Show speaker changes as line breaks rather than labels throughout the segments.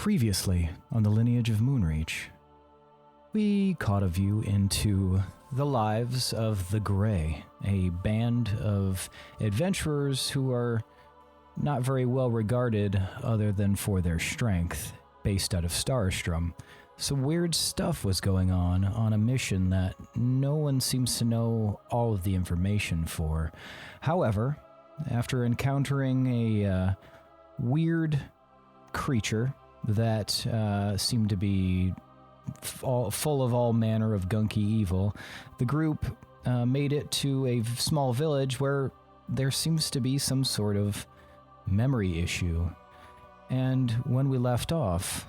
Previously on the Lineage of Moonreach, we caught a view into the lives of the Grey, a band of adventurers who are not very well regarded other than for their strength, based out of Starystrom. Some weird stuff was going on a mission that no one seems to know all of the information for. However, after encountering a weird creature that seemed to be full of all manner of gunky evil, the group made it to a small village where there seems to be some sort of memory issue. And when we left off,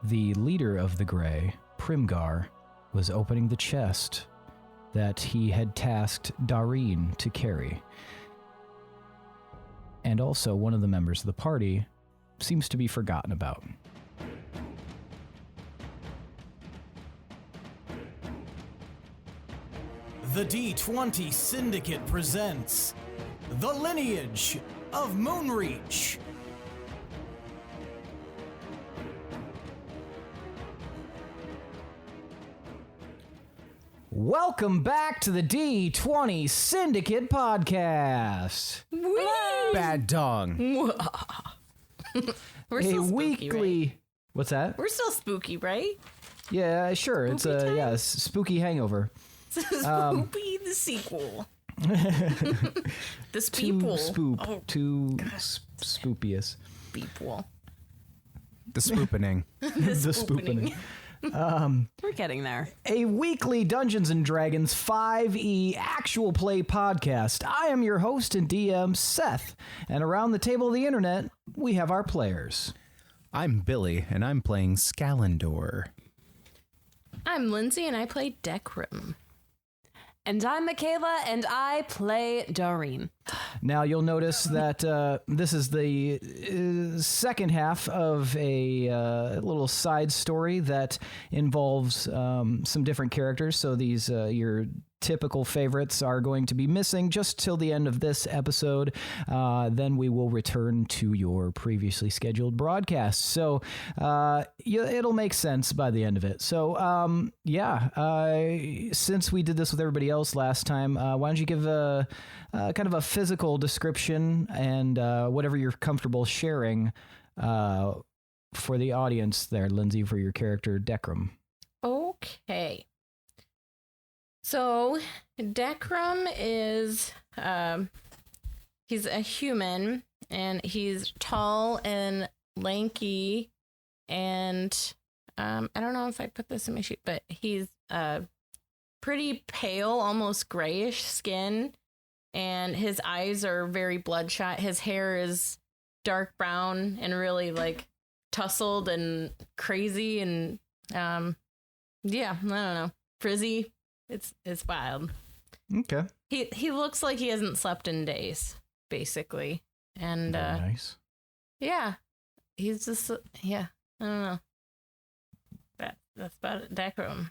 the leader of the Grey, Primgar, was opening the chest that he had tasked Dareen to carry. And also, one of the members of the party seems to be forgotten about.
The D20 Syndicate presents The Lineage of Moonreach.
Welcome back to the D20 Syndicate podcast.
Whee!
Bad dong.
We're still spooky,
weekly.
right?
What's that?
We're still spooky, right?
Yeah, sure.
Spooky
It's a
time?
spooky hangover.
Spoopy the sequel. The speeple.
Too spoopiest.
Speeple.
The spoopening.
The spooping.
We're getting there.
A weekly Dungeons & Dragons 5e actual play podcast. I am your host and DM, Seth, and around the table of the internet, we have our players.
I'm Billy, and I'm playing Scalendor.
I'm Lindsey, and I play Decrim.
And I'm Michaela, and I play Dareen.
Now, you'll notice that this is the second half of a little side story that involves some different characters. So these, your typical favorites are going to be missing just till the end of this episode. Then we will return to your previously scheduled broadcast. So it'll make sense by the end of it. So, since we did this with everybody else last time, why don't you give a kind of a physical description and whatever you're comfortable sharing for the audience there, Lindsey, for your character, Decrim.
Okay. So, Decrim is, he's a human, and he's tall and lanky, and I don't know if I put this in my sheet, but he's pretty pale, almost grayish skin, and his eyes are very bloodshot. His hair is dark brown and really, like, tousled and crazy, and, I don't know, frizzy. It's wild.
Okay.
He looks like he hasn't slept in days, basically. And
Very nice.
yeah. He's just I don't know. That's about it. Decrim.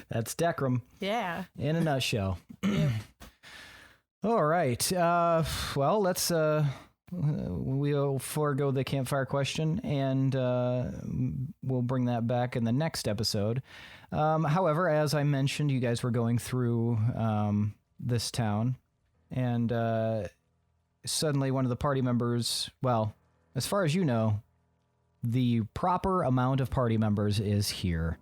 That's Decrim.
Yeah.
In a nutshell.
Yep.
All right. Well, let's we'll forego the campfire question, and we'll bring that back in the next episode. However, as I mentioned, you guys were going through this town, and suddenly one of the party members, well, as far as you know, the proper amount of party members is here.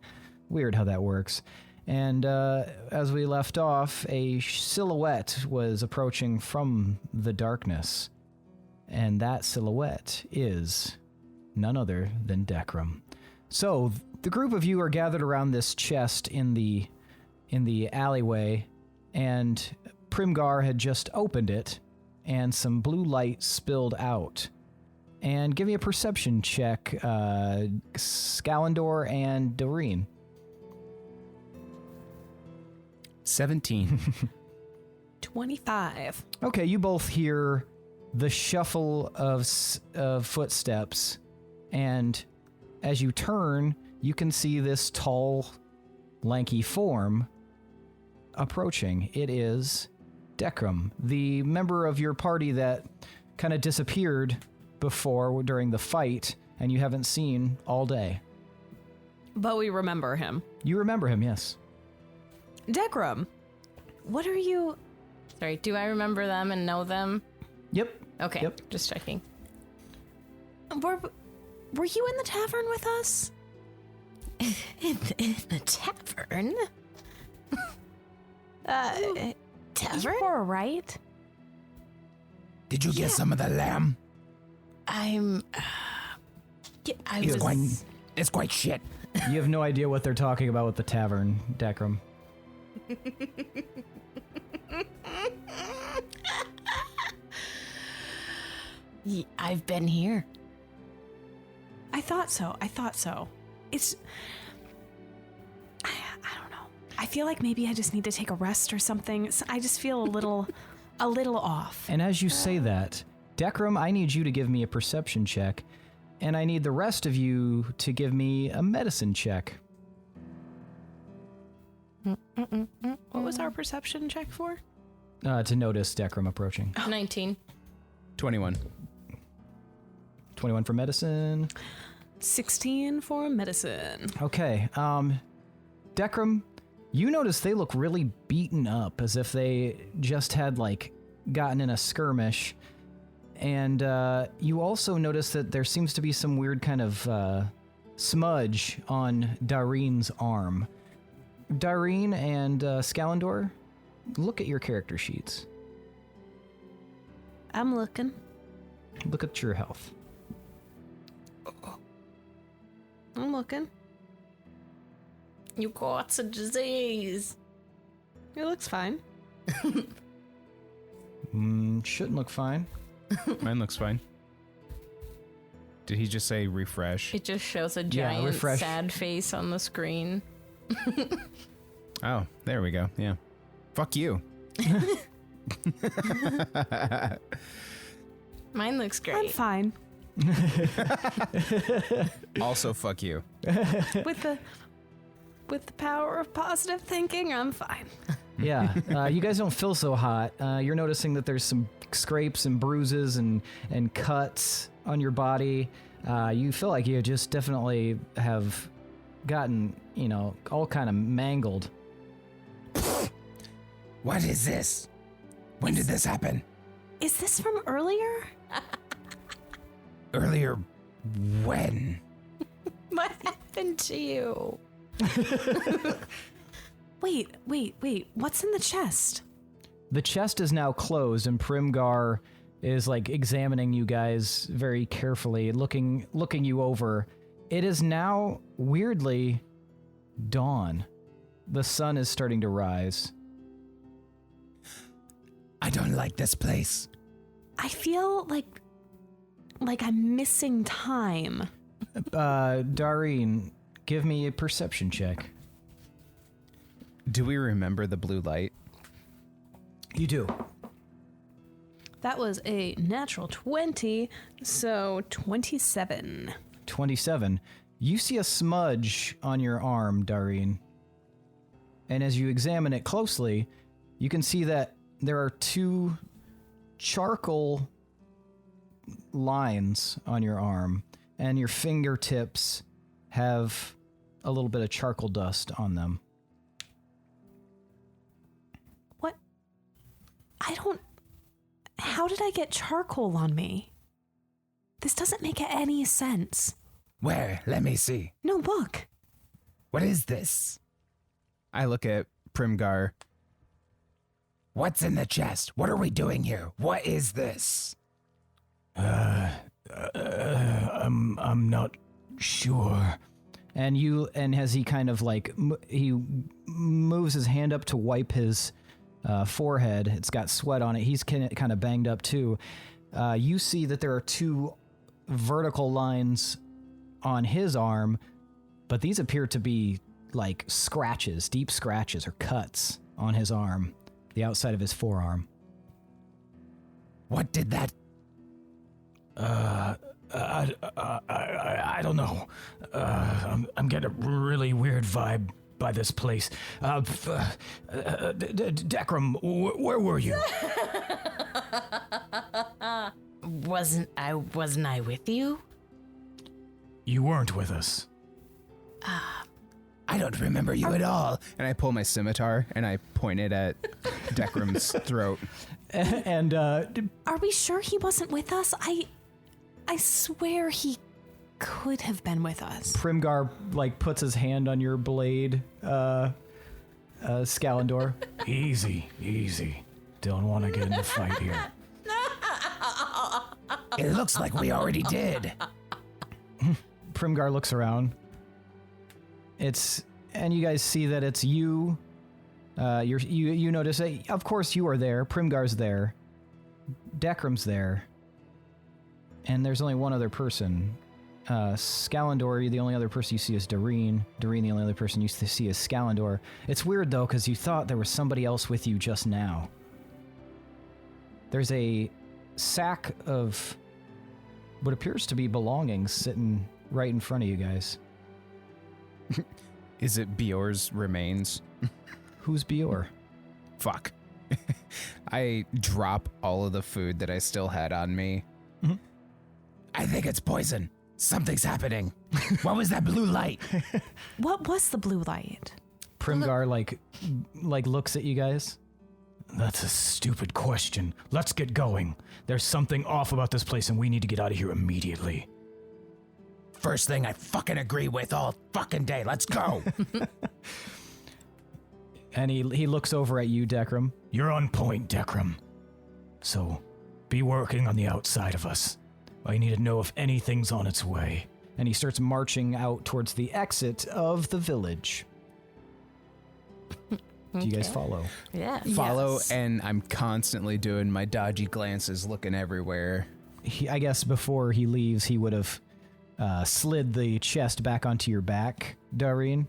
Weird how that works. And as we left off, a silhouette was approaching from the darkness. And that silhouette is none other than Decrim. So the group of you are gathered around this chest in the alleyway, and Primgar had just opened it, and some blue light spilled out. And give me a perception check, Scalendor and Doreen.
17.
25.
Okay, you both hear the shuffle of footsteps, and as you turn, you can see this tall, lanky form approaching. It is Decrim, the member of your party that kind of disappeared before during the fight, and you haven't seen all day.
But we remember him.
You remember him, yes.
Dekram, what are you...
Sorry, do I remember them and know them?
Yep.
Okay,
Yep.
just checking.
Were you in the tavern with us?
In the tavern? Tavern?
You were, right?
Did you get some of the lamb? It's quite shit.
You have no idea what they're talking about with the tavern, Dekram.
I've been here.
I thought so. It's... I don't know. I feel like maybe I just need to take a rest or something. I just feel a little off.
And as you say that, Dekram, I need you to give me a perception check, and I need the rest of you to give me a medicine check.
What was our perception check for?
To notice Dekram approaching.
19.
21.
21 for medicine.
16 for medicine.
Okay. Dekram, you notice they look really beaten up, as if they just had, like, gotten in a skirmish. And you also notice that there seems to be some weird kind of smudge on Dareen's arm. Dareen and Scalendor, look at your character sheets.
I'm looking.
Look at your health.
I'm looking.
You got a disease.
It looks fine.
Shouldn't look fine.
Mine looks fine. Did he just say refresh?
It just shows a giant
refresh.
sad face on the screen.
Oh, there we go. Yeah. Fuck you.
Mine looks
I'm
great.
fine.
Also, fuck you.
With the power of positive thinking, I'm fine.
Yeah, you guys don't feel so hot. You're noticing that there's some scrapes and bruises and cuts on your body. You feel like you just definitely have gotten, all kind of mangled.
What is this? When did this happen?
Is this from earlier?
Earlier when?
What happened to you?
Wait. What's in the chest?
The chest is now closed, and Primgar is like examining you guys very carefully, looking you over. It is now weirdly dawn. The sun is starting to rise.
I don't like this place.
I feel like I'm missing time.
Dareen, give me a perception check.
Do we remember the blue light?
You do.
That was a natural 20, so 27.
27. You see a smudge on your arm, Dareen. And as you examine it closely, you can see that there are 2 charcoal lines on your arm, and your fingertips have a little bit of charcoal dust on them.
What? How did I get charcoal on me? This doesn't make any sense.
Where? Let me see.
No, look.
What is this? I look at Primgar. What's in the chest? What are we doing here? What is this?
I'm not sure. And as he kind of like, he moves his hand up to wipe his forehead. It's got sweat on it. He's kind of banged up too. You see that there are 2 vertical lines on his arm, but these appear to be like scratches, deep scratches or cuts on his arm, the outside of his forearm.
What did that...
I don't know. I'm getting a really weird vibe by this place. Dekram, where were you?
Wasn't I with you?
You weren't with us.
I don't remember you at all. And I pull my scimitar and I point it at Decram's throat.
And
Are we sure he wasn't with us? I swear he could have been with us.
Primgar like puts his hand on your blade, Scalandor. Easy. Don't want to get in a fight here.
It looks like we already did.
Primgar looks around. And you guys see that it's you. You notice that, of course, you are there. Primgar's there. Decram's there. And there's only one other person. Scalandor, the only other person you see is Doreen. Doreen, the only other person you see is Scalandor. It's weird, though, because you thought there was somebody else with you just now. There's a sack of what appears to be belongings sitting right in front of you guys.
Is it Bior's remains?
Who's Bior?
Fuck. I drop all of the food that I still had on me.
Mm-hmm.
I think it's poison. Something's happening. What was that blue light?
What was the blue light?
Primgar like looks at you guys. That's a stupid question. Let's get going. There's something off about this place and we need to get out of here immediately.
First thing I fucking agree with all fucking day. Let's go.
And he looks over at you, Decram. You're on point, Decram. So, be working on the outside of us. I need to know if anything's on its way. And he starts marching out towards the exit of the village. Do you guys follow?
Yeah.
Follow,
Yes.
and I'm constantly doing my dodgy glances, looking everywhere.
I guess before he leaves, he would have slid the chest back onto your back, Doreen,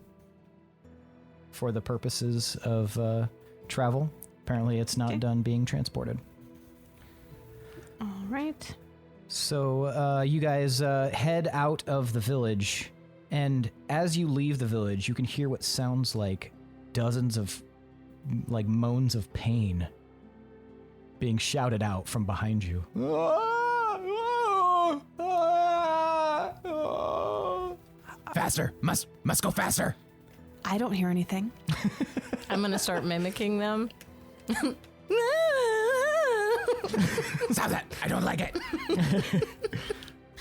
for the purposes of travel. Apparently, it's not done being transported.
All right.
So you guys head out of the village, and as you leave the village, you can hear what sounds like dozens of moans of pain being shouted out from behind you.
Faster. Must go faster.
I don't hear anything.
I'm going to start mimicking them.
Stop that. I don't like it.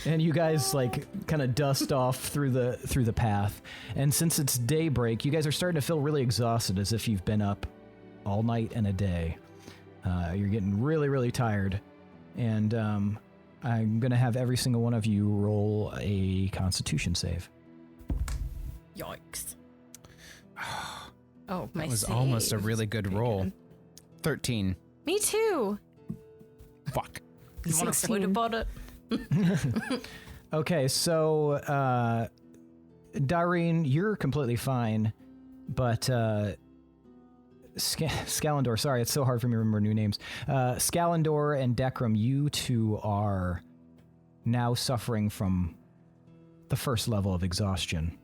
And you guys kind of dust off through the path. And since it's daybreak, you guys are starting to feel really exhausted, as if you've been up all night and a day. You're getting really, really tired. And I'm going to have every single one of you roll a Constitution save.
Yikes. Oh, my
That was
save
almost a really good
pretty
roll.
good.
13.
Me too.
Fuck.
You want to
16.
flute about it?
Okay, so Doreen, you're completely fine, but Scalandor, sorry, it's so hard for me to remember new names. Scalandor and Decram, you two are now suffering from the first level of exhaustion.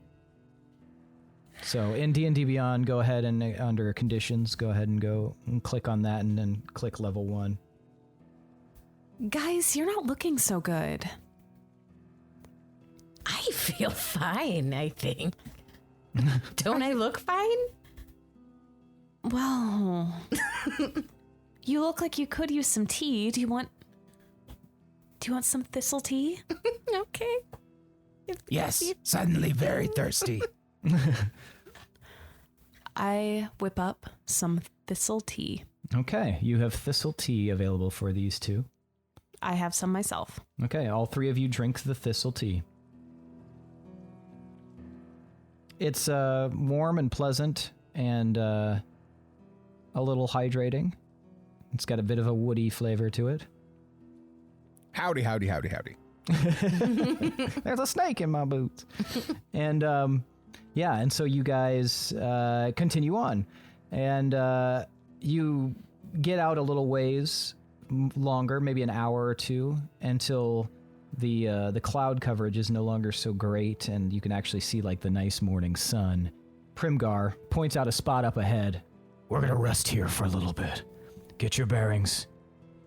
So in D&D Beyond, go ahead and under conditions, go ahead and go and click on that and then click level 1.
Guys, you're not looking so good.
I feel fine, I think. Don't I look fine?
Well, you look like you could use some tea. Do you want some thistle tea?
Okay.
Yes. Suddenly very thirsty.
I whip up some thistle tea.
Okay, you have thistle tea available for these two.
I have some myself.
Okay, all three of you drink the thistle tea. It's warm and pleasant and a little hydrating. It's got a bit of a woody flavor to it.
Howdy, howdy, howdy, howdy.
There's a snake in my boots. And yeah, and so you guys continue on. And you get out a little ways longer, maybe an hour or two, until the cloud coverage is no longer so great and you can actually see the nice morning sun. Primgar points out a spot up ahead. We're gonna rest here for a little bit. Get your bearings,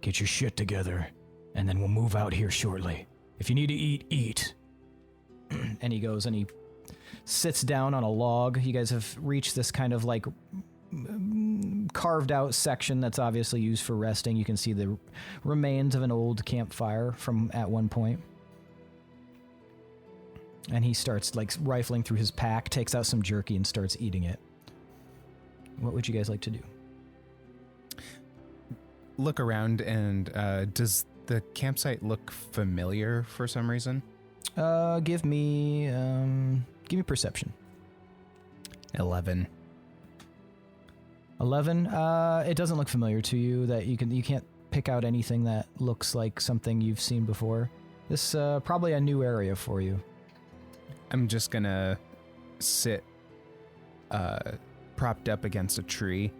get your shit together, and then we'll move out here shortly. If you need to eat, eat. And he goes and he sits down on a log. You guys have reached this kind of like carved out section that's obviously used for resting. You can see the remains of an old campfire from at one point. And he starts like rifling through his pack, takes out some jerky and starts eating it. What would you guys like to do?
Look around and does the campsite look familiar for some reason?
Give me perception.
11.
11. It doesn't look familiar to you. That you can't pick out anything that looks like something you've seen before. This probably a new area for you.
I'm just gonna sit propped up against a tree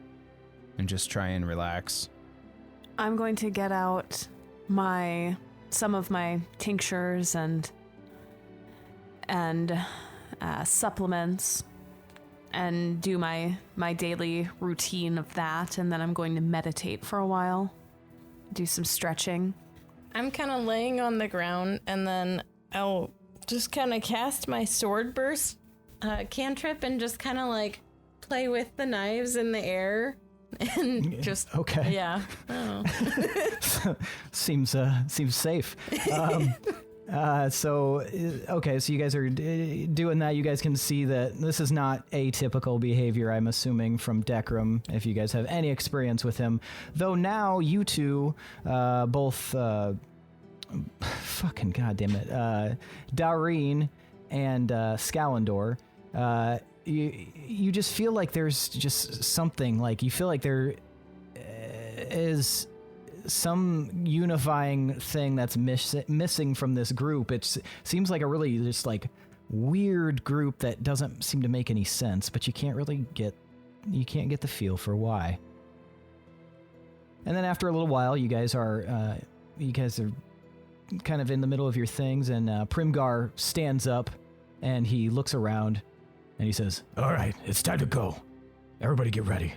and just try and relax.
I'm going to get out some of my tinctures and supplements and do my daily routine of that, and then I'm going to meditate for a while, do some stretching.
I'm kind of laying on the ground, and then I'll just kind of cast my sword burst cantrip and just kind of like play with the knives in the air and just
okay.
Yeah. Oh.
seems safe. So you guys are doing that. You guys can see that this is not atypical behavior, I'm assuming, from Decrum, if you guys have any experience with him. Though now you two, both, fucking goddamn it, Doreen and Scalendor, you just feel like there's just something, like you feel like there is some unifying thing that's missing from this group. It seems like a really just like weird group that doesn't seem to make any sense, but you can't get the feel for why. And then after a little while, you guys are kind of in the middle of your things, and Primgar stands up and he looks around and he says, "All right, it's time to go. Everybody get ready."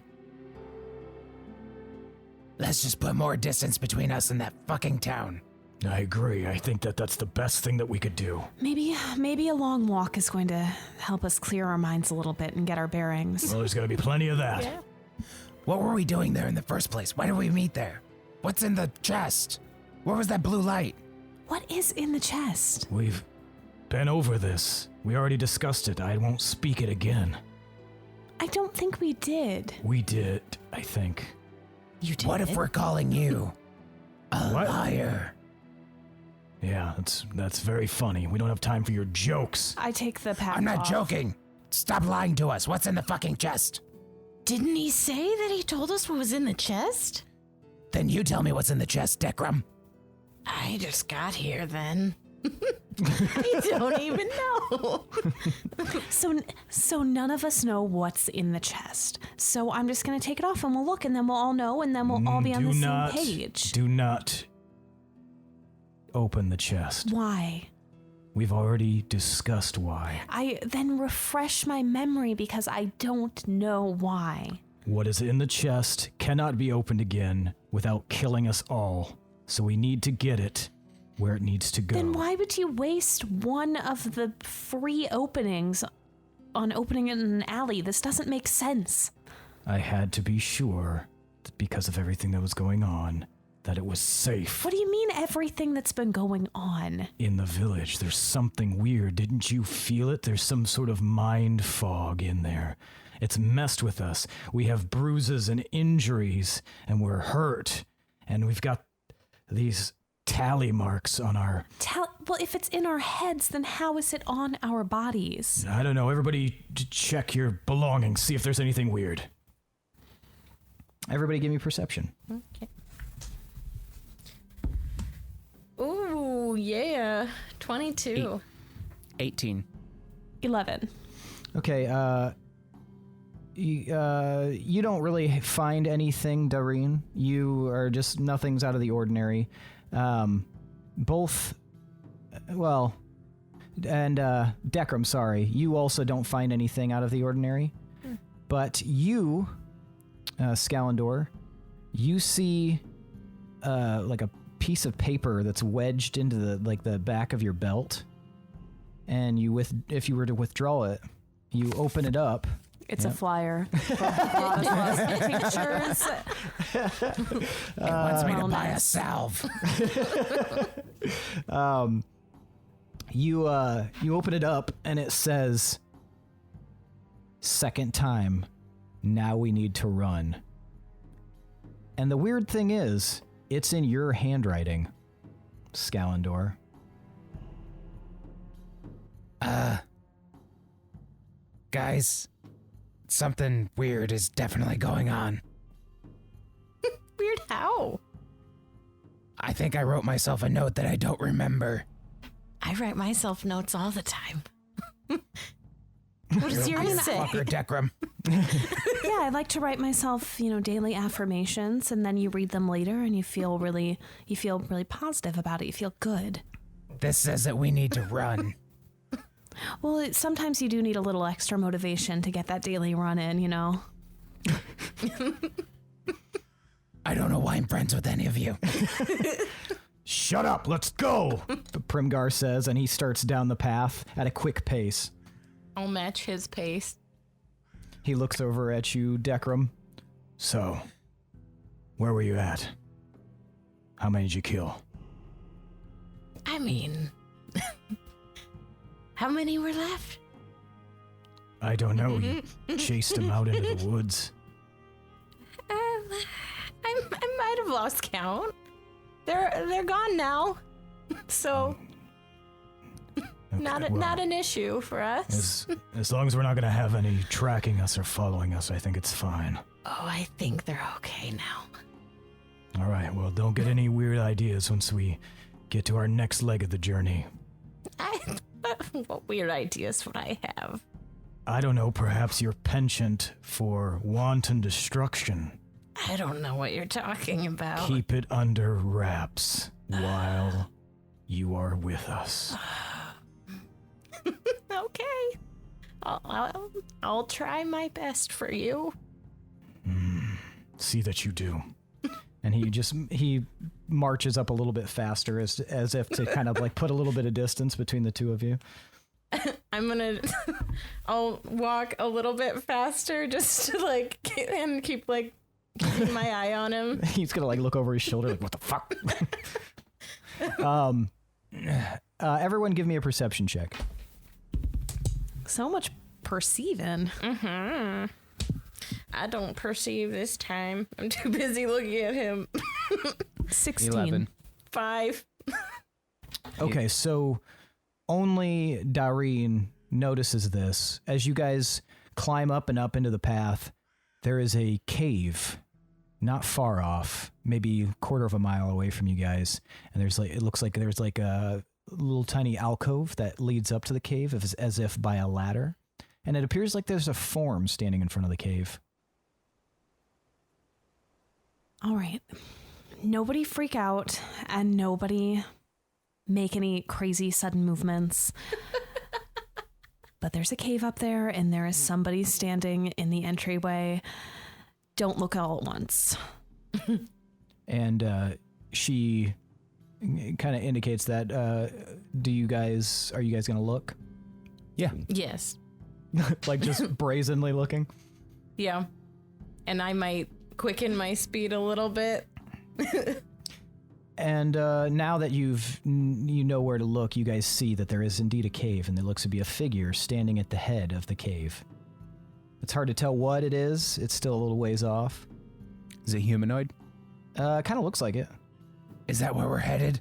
Let's just put more distance between us and that fucking town.
I agree. I think that's the best thing that we could do.
Maybe a long walk is going to help us clear our minds a little bit and get our bearings.
Well, there's going to be plenty of that.
Yeah.
What were we doing there in the first place? Why did we meet there? What's in the chest? Where was that blue light?
What is in the chest?
We've been over this. We already discussed it. I won't speak it again.
I don't think we did.
We did, I think.
You did.
What if we're calling you a liar?
Yeah, that's very funny. We don't have time for your jokes.
I take the pack
I'm not
off.
joking. Stop lying to us. What's in the fucking chest?
Didn't he say that he told us what was in the chest?
Then you tell me what's in the chest, Decrum.
I just got here then. I don't even know.
So none of us know what's in the chest. So I'm just going to take it off and we'll look and then we'll all know and then we'll all be on the same page.
Do not open the chest.
Why?
We've already discussed why.
Then refresh my memory because I don't know why.
What is in the chest cannot be opened again without killing us all. So we need to get it where it needs to go.
Then why would you waste one of the free openings on opening it in an alley? This doesn't make sense.
I had to be sure that because of everything that was going on, that it was safe.
What do you mean everything that's been going on?
In the village, there's something weird. Didn't you feel it? There's some sort of mind fog in there. It's messed with us. We have bruises and injuries, and we're hurt. And we've got these tally marks on our...
Well, if it's in our heads, then how is it on our bodies?
I don't know. Everybody check your belongings. See if there's anything weird. Everybody give me perception.
Okay. Ooh, yeah. 22.
18.
11.
Okay, you don't really find anything, Doreen. You are just... Nothing's out of the ordinary. Both... Well... And, Decrum, sorry. You also don't find anything out of the ordinary. But you, Scalendor, you see, like a piece of paper that's wedged into the back of your belt. and if you were to withdraw it, you open it up.
It's a flyer. Pictures.
It wants me to buy a salve.
You open it up, and it says, "Second time, now we need to run." And the weird thing is, it's in your handwriting, Scalendor.
Guys, something weird is definitely going on.
Weird how?
I think I wrote myself a note that I don't remember.
I write myself notes all the time. What does yours say?
Fucker, Decrum.
Yeah, I like to write myself, daily affirmations, and then you read them later, and you feel really positive about it. You feel good.
This says that we need to run.
Well, sometimes you do need a little extra motivation to get that daily run in,
I don't know why I'm friends with any of you.
Shut up, let's go, Primgar says, and he starts down the path at a quick pace.
I'll match his pace.
He looks over at you, Decrum. So, where were you at? How many did you kill?
I mean, how many were left?
I don't know. You chased them out into the woods.
I might have lost count. They're gone now, so
Okay,
not an issue for us.
As long as we're not going to have any tracking us or following us, I think it's fine.
Oh, I think they're okay now.
All right, well, don't get any weird ideas once we get to our next leg of the journey.
What weird ideas would I have?
I don't know, perhaps your penchant for wanton destruction.
I don't know what you're talking about.
Keep it under wraps while you are with us.
Okay. I'll try my best for you.
See that you do. And he marches up a little bit faster as if to kind of like put a little bit of distance between the two of you.
I'll walk a little bit faster just to and keep keeping my eye on him.
He's gonna look over his shoulder like, what the fuck? Everyone give me a perception check.
So much perceiving.
Mm-hmm. I don't perceive this time. I'm too busy looking at him.
16.
11.
5.
Okay, so only Dareen notices this. As you guys climb up and up into the path, there is a cave not far off, maybe a quarter of a mile away from you guys. And it looks like there's a little tiny alcove that leads up to the cave as if by a ladder. And it appears like there's a form standing in front of the cave.
All right. Nobody freak out and nobody make any crazy sudden movements. But there's a cave up there and there is somebody standing in the entryway. Don't look all at once.
And she kind of indicates that, are you guys going to look?
Yeah.
Yes.
Like just brazenly looking?
Yeah. And I might quicken my speed a little bit.
And now that you know where to look, you guys see that there is indeed a cave, and there looks to be a figure standing at the head of the cave. It's hard to tell what it is. It's still a little ways off.
Is it humanoid?
Kind of looks like it.
Is that where we're headed?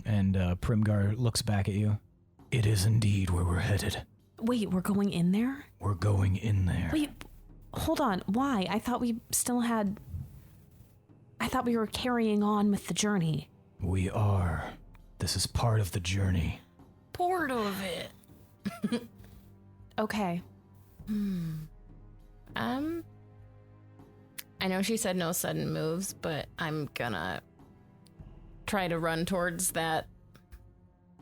And Primgar looks back at you. It is indeed where we're headed.
Wait, we're going in there?
We're going in there.
Wait, hold on. Why? I thought we were carrying on with the journey.
We are. This is part of the journey.
Part of it.
Okay.
I know she said no sudden moves, but I'm gonna try to run towards that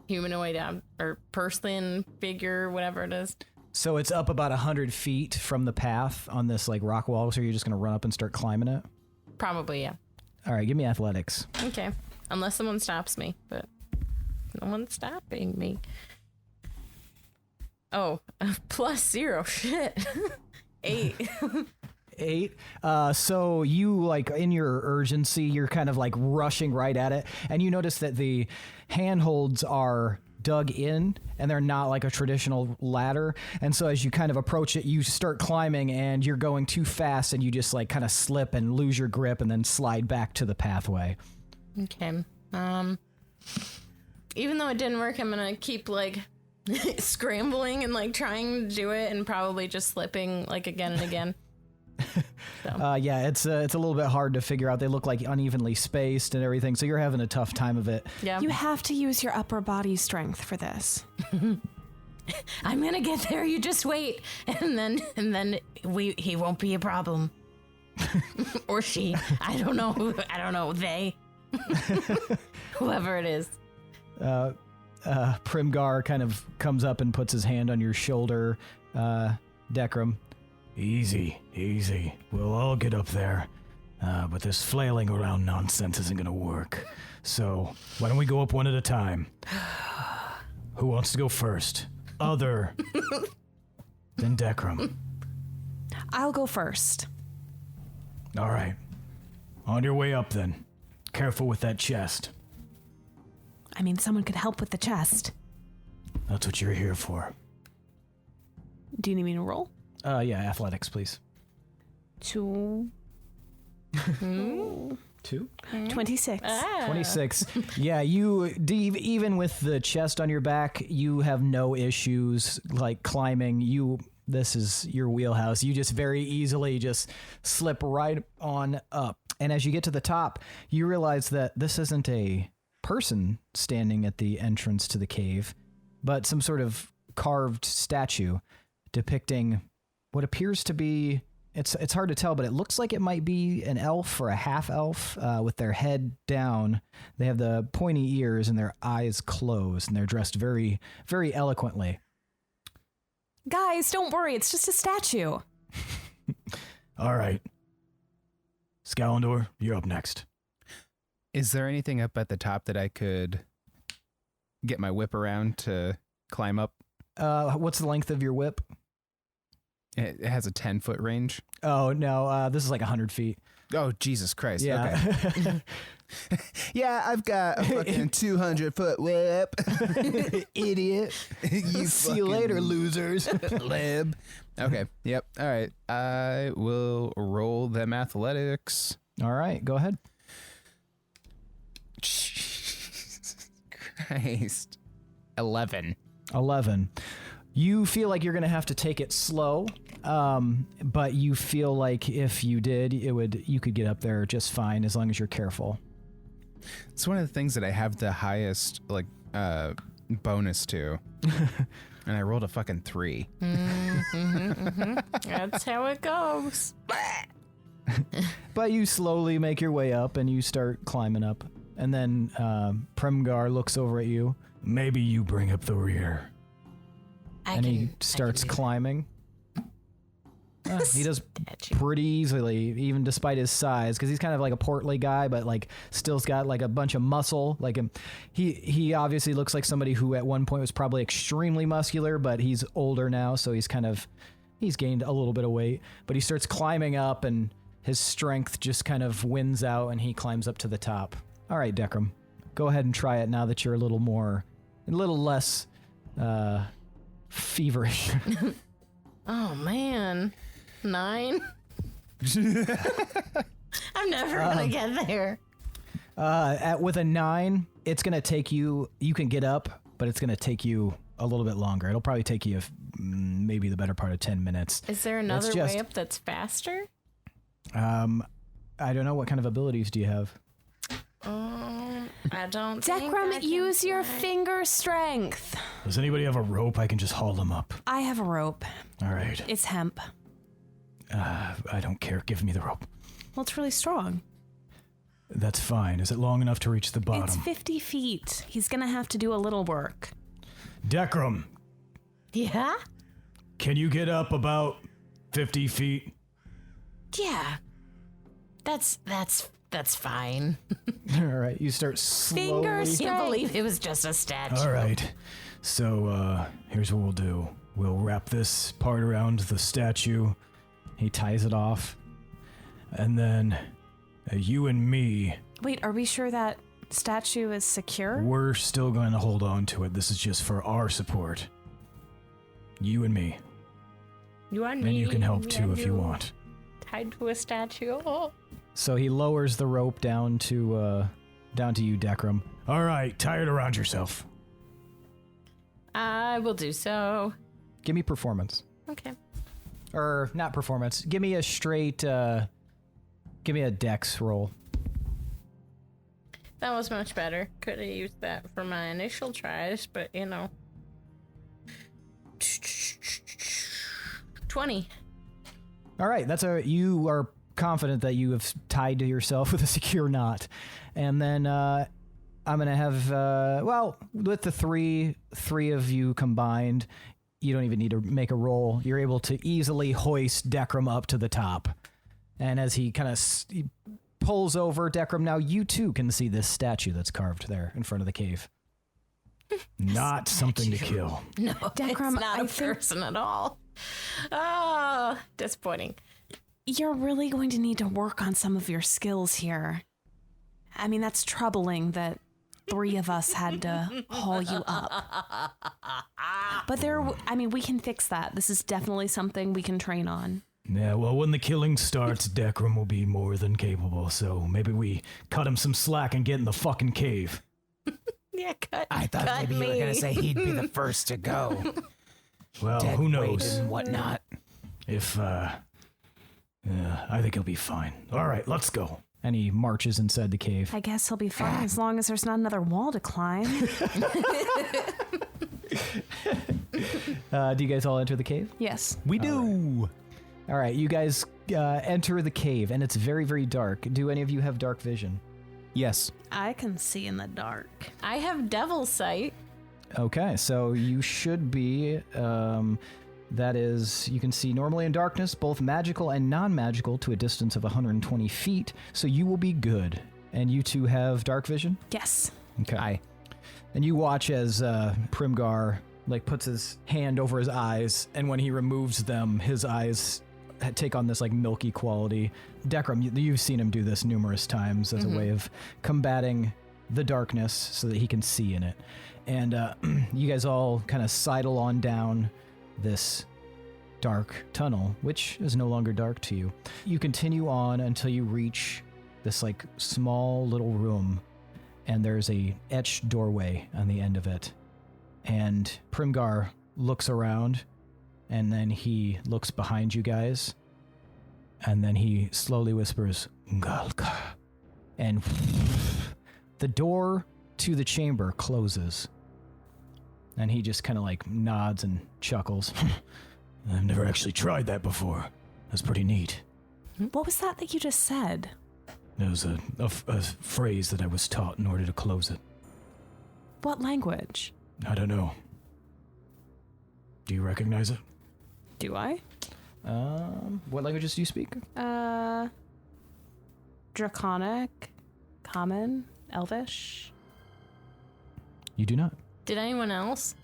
humanoid or person, figure, whatever it is.
So it's up about 100 feet from the path on this rock wall, so you're just going to run up and start climbing it?
Probably, yeah.
All right, give me athletics.
Okay. Unless someone stops me, but no one's stopping me. Oh, +0. Shit. 8.
8. So you, like, in your urgency, you're kind of like rushing right at it, and you notice that the handholds are dug in, and they're not like a traditional ladder. And so as you kind of approach it, you start climbing, and you're going too fast, and you just like kind of slip and lose your grip, and then slide back to the pathway.
Okay. Even though it didn't work, I'm gonna keep like scrambling and like trying to do it, and probably just slipping like again and again.
Yeah, it's a little bit hard to figure out. They look like unevenly spaced and everything, so you're having a tough time of it.
Yeah.
You have to use your upper body strength for this.
I'm gonna get there. You just wait, and then he won't be a problem. Or she. I don't know. I don't know. They. Whoever it is.
Primgar kind of comes up and puts his hand on your shoulder. Dekram.
Easy, easy. We'll all get up there. But this flailing around nonsense isn't gonna work. So, why don't we go up one at a time? Who wants to go first? Other than Dekram.
I'll go first.
All right. On your way up then. Careful with that chest.
I mean, someone could help with the chest.
That's what you're here for.
Do you need me to roll?
Yeah, athletics, please.
2.
2?
26.
26. Yeah, even with the chest on your back, you have no issues like climbing. This is your wheelhouse. You just very easily just slip right on up. And as you get to the top, you realize that this isn't a person standing at the entrance to the cave, but some sort of carved statue depicting what appears to be, it's hard to tell, but it looks like it might be an elf or a half-elf with their head down. They have the pointy ears and their eyes closed, and they're dressed very, very eloquently.
Guys, don't worry. It's just a statue.
All right. Scalendor, you're up next.
Is there anything up at the top that I could get my whip around to climb up?
What's the length of your whip?
It has a 10-foot range.
Oh, no, this is like 100 feet.
Oh, Jesus Christ.
Yeah.
Okay. Yeah, I've got a fucking 200-foot whip.
Idiot. See you later, losers.
Pleb. Okay, yep. All right. I will roll them athletics.
All right, go ahead.
Jesus Christ. 11. You
feel like you're going to have to take it slow, but you feel like if you did, you could get up there just fine as long as you're careful.
It's one of the things that I have the highest bonus to. And I rolled a fucking 3.
That's how it goes.
But you slowly make your way up and you start climbing up. And then Primgar looks over at you.
Maybe you bring up the rear.
He starts climbing. He does pretty easily, even despite his size, because he's kind of like a portly guy, but like still's got like a bunch of muscle. Like he obviously looks like somebody who at one point was probably extremely muscular, but he's older now, so he's gained a little bit of weight. But he starts climbing up, and his strength just kind of wins out, and he climbs up to the top. All right, Dekram, go ahead and try it now that you're a little less feverish.
Oh man, 9. I'm never gonna get there.
With a 9, it's gonna take you. You can get up, but it's gonna take you a little bit longer. It'll probably take you maybe the better part of 10 minutes.
Is there another way up that's faster?
I don't know. What kind of abilities do you have?
I don't think
Dekram, use your finger strength.
Does anybody have a rope? I can just haul them up.
I have a rope.
All right.
It's hemp.
I don't care. Give me the rope.
Well, it's really strong.
That's fine. Is it long enough to reach the bottom?
It's 50 feet. He's going to have to do a little work.
Dekram,
Yeah?
can you get up about 50 feet?
Yeah. That's fine.
All right, you start slowly.
Finger
I can't
strength.
believe it was just a statue.
All right. So, here's what we'll do. We'll wrap this part around the statue.
He ties it off.
And then you and me,
Wait, are we sure that statue is secure?
we're still going to hold on to it. This is just for our support. You and me.
You and
And
me.
you can help
me
too
and
if you want.
Tied to a statue. Oh.
So he lowers the rope down to you, Dekram.
All right, tie it around yourself.
I will do so.
Give me performance.
Okay.
Or not performance. Give me a straight, give me a dex roll.
That was much better. Could have used that for my initial tries, but 20.
All right, you are confident that you have tied to yourself with a secure knot. And then I'm going to have, with the three of you combined, you don't even need to make a roll. You're able to easily hoist Dekram up to the top. And as he kind of pulls over Dekram, now you too can see this statue that's carved there in front of the cave.
Not something to kill.
No,
Dekram,
it's not
I
a
think-
person at all. Oh, disappointing.
You're really going to need to work on some of your skills here. I mean, that's troubling that 3 of us had to haul you up. But we can fix that. This is definitely something we can train on.
Yeah, well, when the killing starts, Dekram will be more than capable, so maybe we cut him some slack and get in the fucking cave.
Yeah,
I thought maybe you were going to say he'd be the first to go.
Well,
Dead
who
weight
knows?
and whatnot.
If, I think he'll be fine. All right, let's go.
And he marches inside the cave.
I guess he'll be fine as long as there's not another wall to climb.
Do you guys all enter the cave?
Yes.
We do.
All right, you guys enter the cave, and it's very, very dark. Do any of you have dark vision?
Yes.
I can see in the dark.
I have devil's sight.
Okay, so you should be, that is, you can see normally in darkness, both magical and non-magical to a distance of 120 feet, so you will be good. And you two have dark vision?
Yes.
Okay. And you watch as Primgar, puts his hand over his eyes, and when he removes them, his eyes take on this, milky quality. Dekram, you've seen him do this numerous times as a way of combating the darkness so that he can see in it. And you guys all kind of sidle on down this dark tunnel, which is no longer dark to you. You continue on until you reach this small little room, and there's a etched doorway on the end of it. And Primgar looks around, and then he looks behind you guys, and then he slowly whispers, Ngalka. And the door to the chamber closes. And he just kind of nods and chuckles.
I've never actually tried that before. That's pretty neat.
What was that you just said?
It was a phrase that I was taught in order to close it.
What language?
I don't know. Do you recognize it?
Do I?
What languages do you speak?
Draconic, Common, Elvish.
You do not.
Did anyone else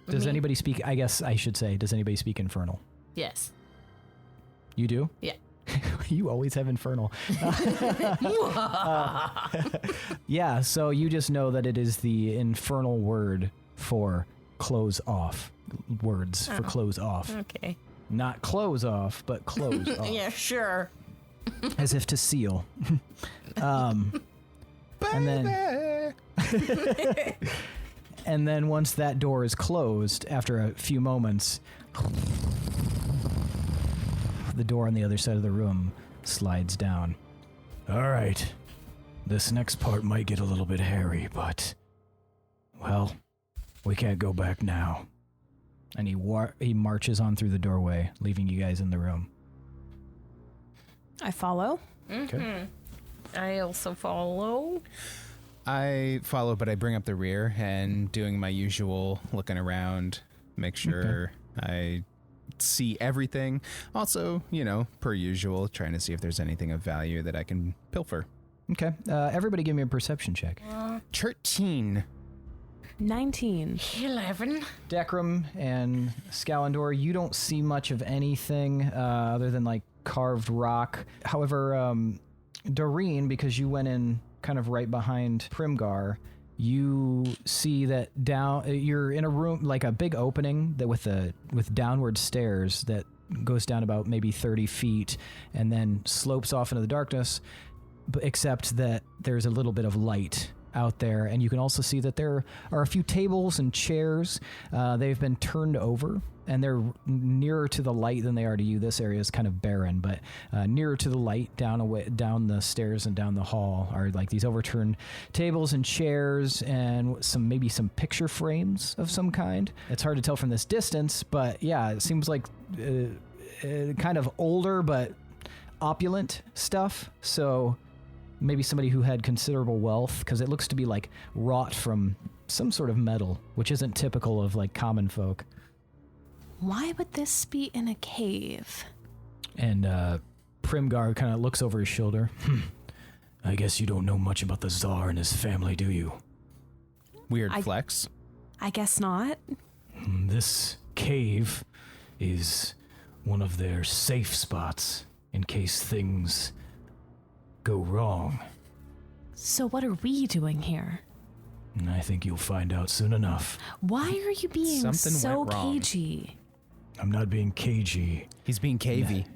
Does
me?
anybody speak, I guess I should say, does anybody speak Infernal?
Yes.
You do?
Yeah.
You always have Infernal. Yeah, so you just know that it is the infernal word for close off. Words for close off.
Okay.
Not close off, but close off.
Yeah, sure.
As if to seal. And then and then once that door is closed, after a few moments, the door on the other side of the room slides down.
All right. This next part might get a little bit hairy, but... well, we can't go back now.
And he marches on through the doorway, leaving you guys in the room.
I follow.
Okay.
I also follow.
I follow, but I bring up the rear and doing my usual looking around, make sure I see everything. Also, per usual, trying to see if there's anything of value that I can pilfer.
Okay. Everybody give me a perception check.
13.
19.
11.
Dekram and Scalendor, you don't see much of anything other than like carved rock. However, Doreen, because you went in kind of right behind Primgar, you see that you're in a room, like a big opening that with downward stairs that goes down about maybe 30 feet and then slopes off into the darkness, except that there's a little bit of light out there, and you can also see that there are a few tables and chairs. They've been turned over, and they're nearer to the light than they are to you. This area is kind of barren, but nearer to the light down the stairs and down the hall are like these overturned tables and chairs and maybe some picture frames of some kind. It's hard to tell from this distance, but yeah, it seems like kind of older but opulent stuff. So maybe somebody who had considerable wealth, because it looks to be like wrought from some sort of metal, which isn't typical of like common folk.
Why would this be in a cave?
And Primgar kind of looks over his shoulder. I guess you don't know much about the Tsar and his family, do you?
Weird flex.
I guess not.
This cave is one of their safe spots in case things go wrong.
So what are we doing here?
And I think you'll find out soon enough.
Why are you being
Something
so
went wrong.
cagey?
I'm not being cagey.
He's being cavey.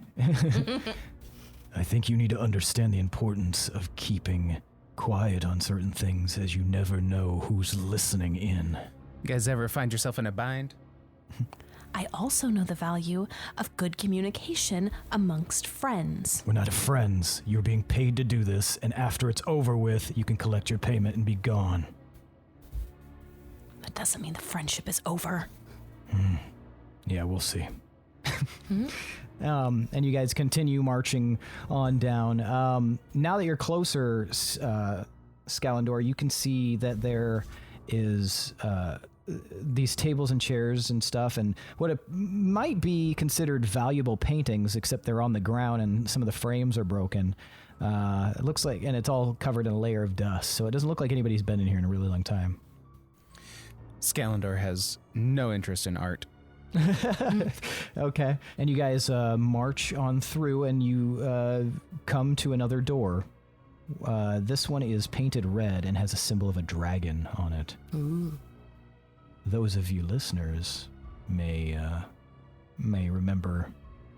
I think you need to understand the importance of keeping quiet on certain things, as you never know who's listening in.
You guys ever find yourself in a bind?
I also know the value of good communication amongst friends.
We're not friends. You're being paid to do this, and after it's over with, you can collect your payment and be gone.
That doesn't mean the friendship is over.
Yeah, we'll see.
And you guys continue marching on down. Now that you're closer, Scalendor, you can see that there is these tables and chairs and stuff, and what it might be considered valuable paintings, except they're on the ground and some of the frames are broken. It looks like, and it's all covered in a layer of dust, so it doesn't look like anybody's been in here in a really long time.
Scalendor has no interest in art.
Okay. And you guys march on through, and you come to another door. This one is painted red and has a symbol of a dragon on it.
Ooh.
Those of you listeners may remember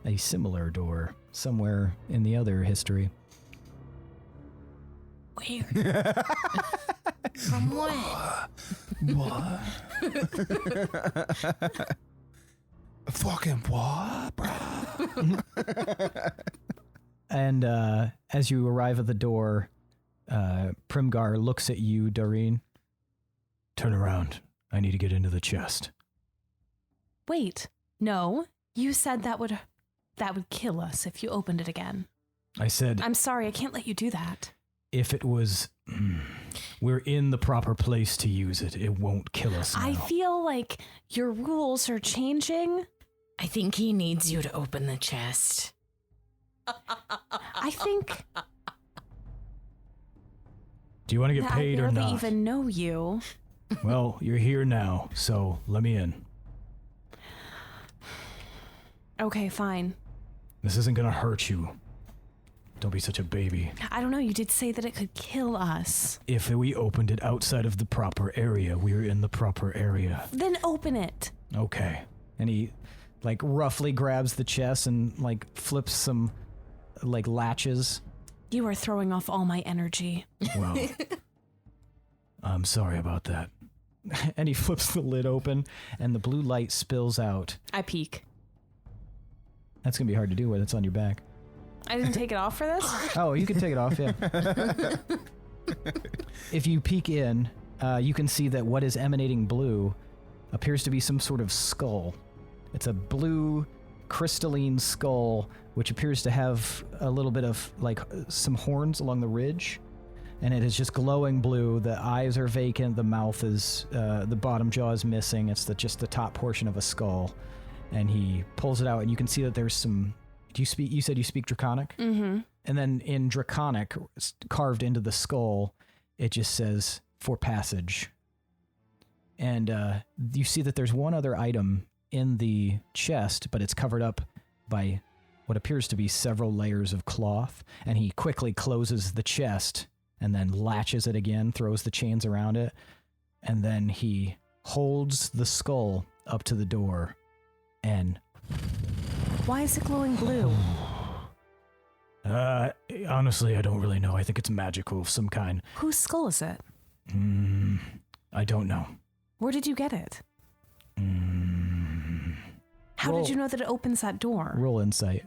a similar door somewhere in the other history.
Where? From what?
What? Fucking what, bro?
And as you arrive at the door, Primgar looks at you, Doreen.
Turn around. I need to get into the chest.
Wait, no. You said that would kill us if you opened it again.
I said,
I'm sorry, I can't let you do that.
if it was... we're in the proper place to use it. It won't kill us now.
I feel like your rules are changing.
I think he needs you to open the chest.
I think
Do you want to get
that
paid
I
or
barely
not?
even know you.
Well, you're here now, so let me in.
Okay, fine.
This isn't gonna hurt you. Don't be such a baby.
I don't know, you did say that it could kill us.
If we opened it outside of the proper area, we're in the proper area.
Then open it.
Okay.
And he, like, roughly grabs the chest and, like, flips some, like, latches.
You are throwing off all my energy.
Well, I'm sorry about that.
And he flips the lid open, and the blue light spills out.
I peek.
That's going to be hard to do when it's on your back.
I didn't take it off for this?
Oh, you can take it off, yeah. If you peek in, you can see that what is emanating blue appears to be some sort of skull. It's a blue, crystalline skull, which appears to have a little bit of, like, some horns along the ridge. And it is just glowing blue. The eyes are vacant. The mouth is, the bottom jaw is missing. It's just the top portion of a skull. And he pulls it out, and you can see that there's some... You said you speak Draconic?
Mm-hmm.
And then in Draconic, carved into the skull, it just says, "For passage." And you see that there's one other item in the chest, but it's covered up by what appears to be several layers of cloth. And he quickly closes the chest and then latches it again, throws the chains around it. And then he holds the skull up to the door and...
Why is it glowing blue?
Honestly, I don't really know. I think it's magical of some kind.
Whose skull is it?
I don't know.
Where did you get it? How did you know that it opens that door?
Roll insight.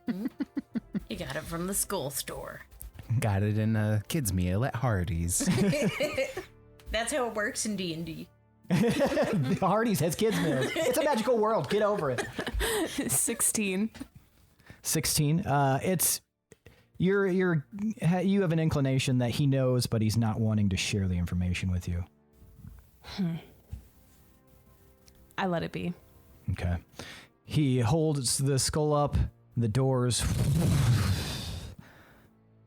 You got it from the skull store.
Got it in a kid's meal at Hardee's.
That's how it works in D&D.
Hardee's has kids meals. It's a magical world. Get over it.
16.
16. It's you have an inclination that he knows, but he's not wanting to share the information with you.
I let it be.
Okay. He holds the skull up. The doors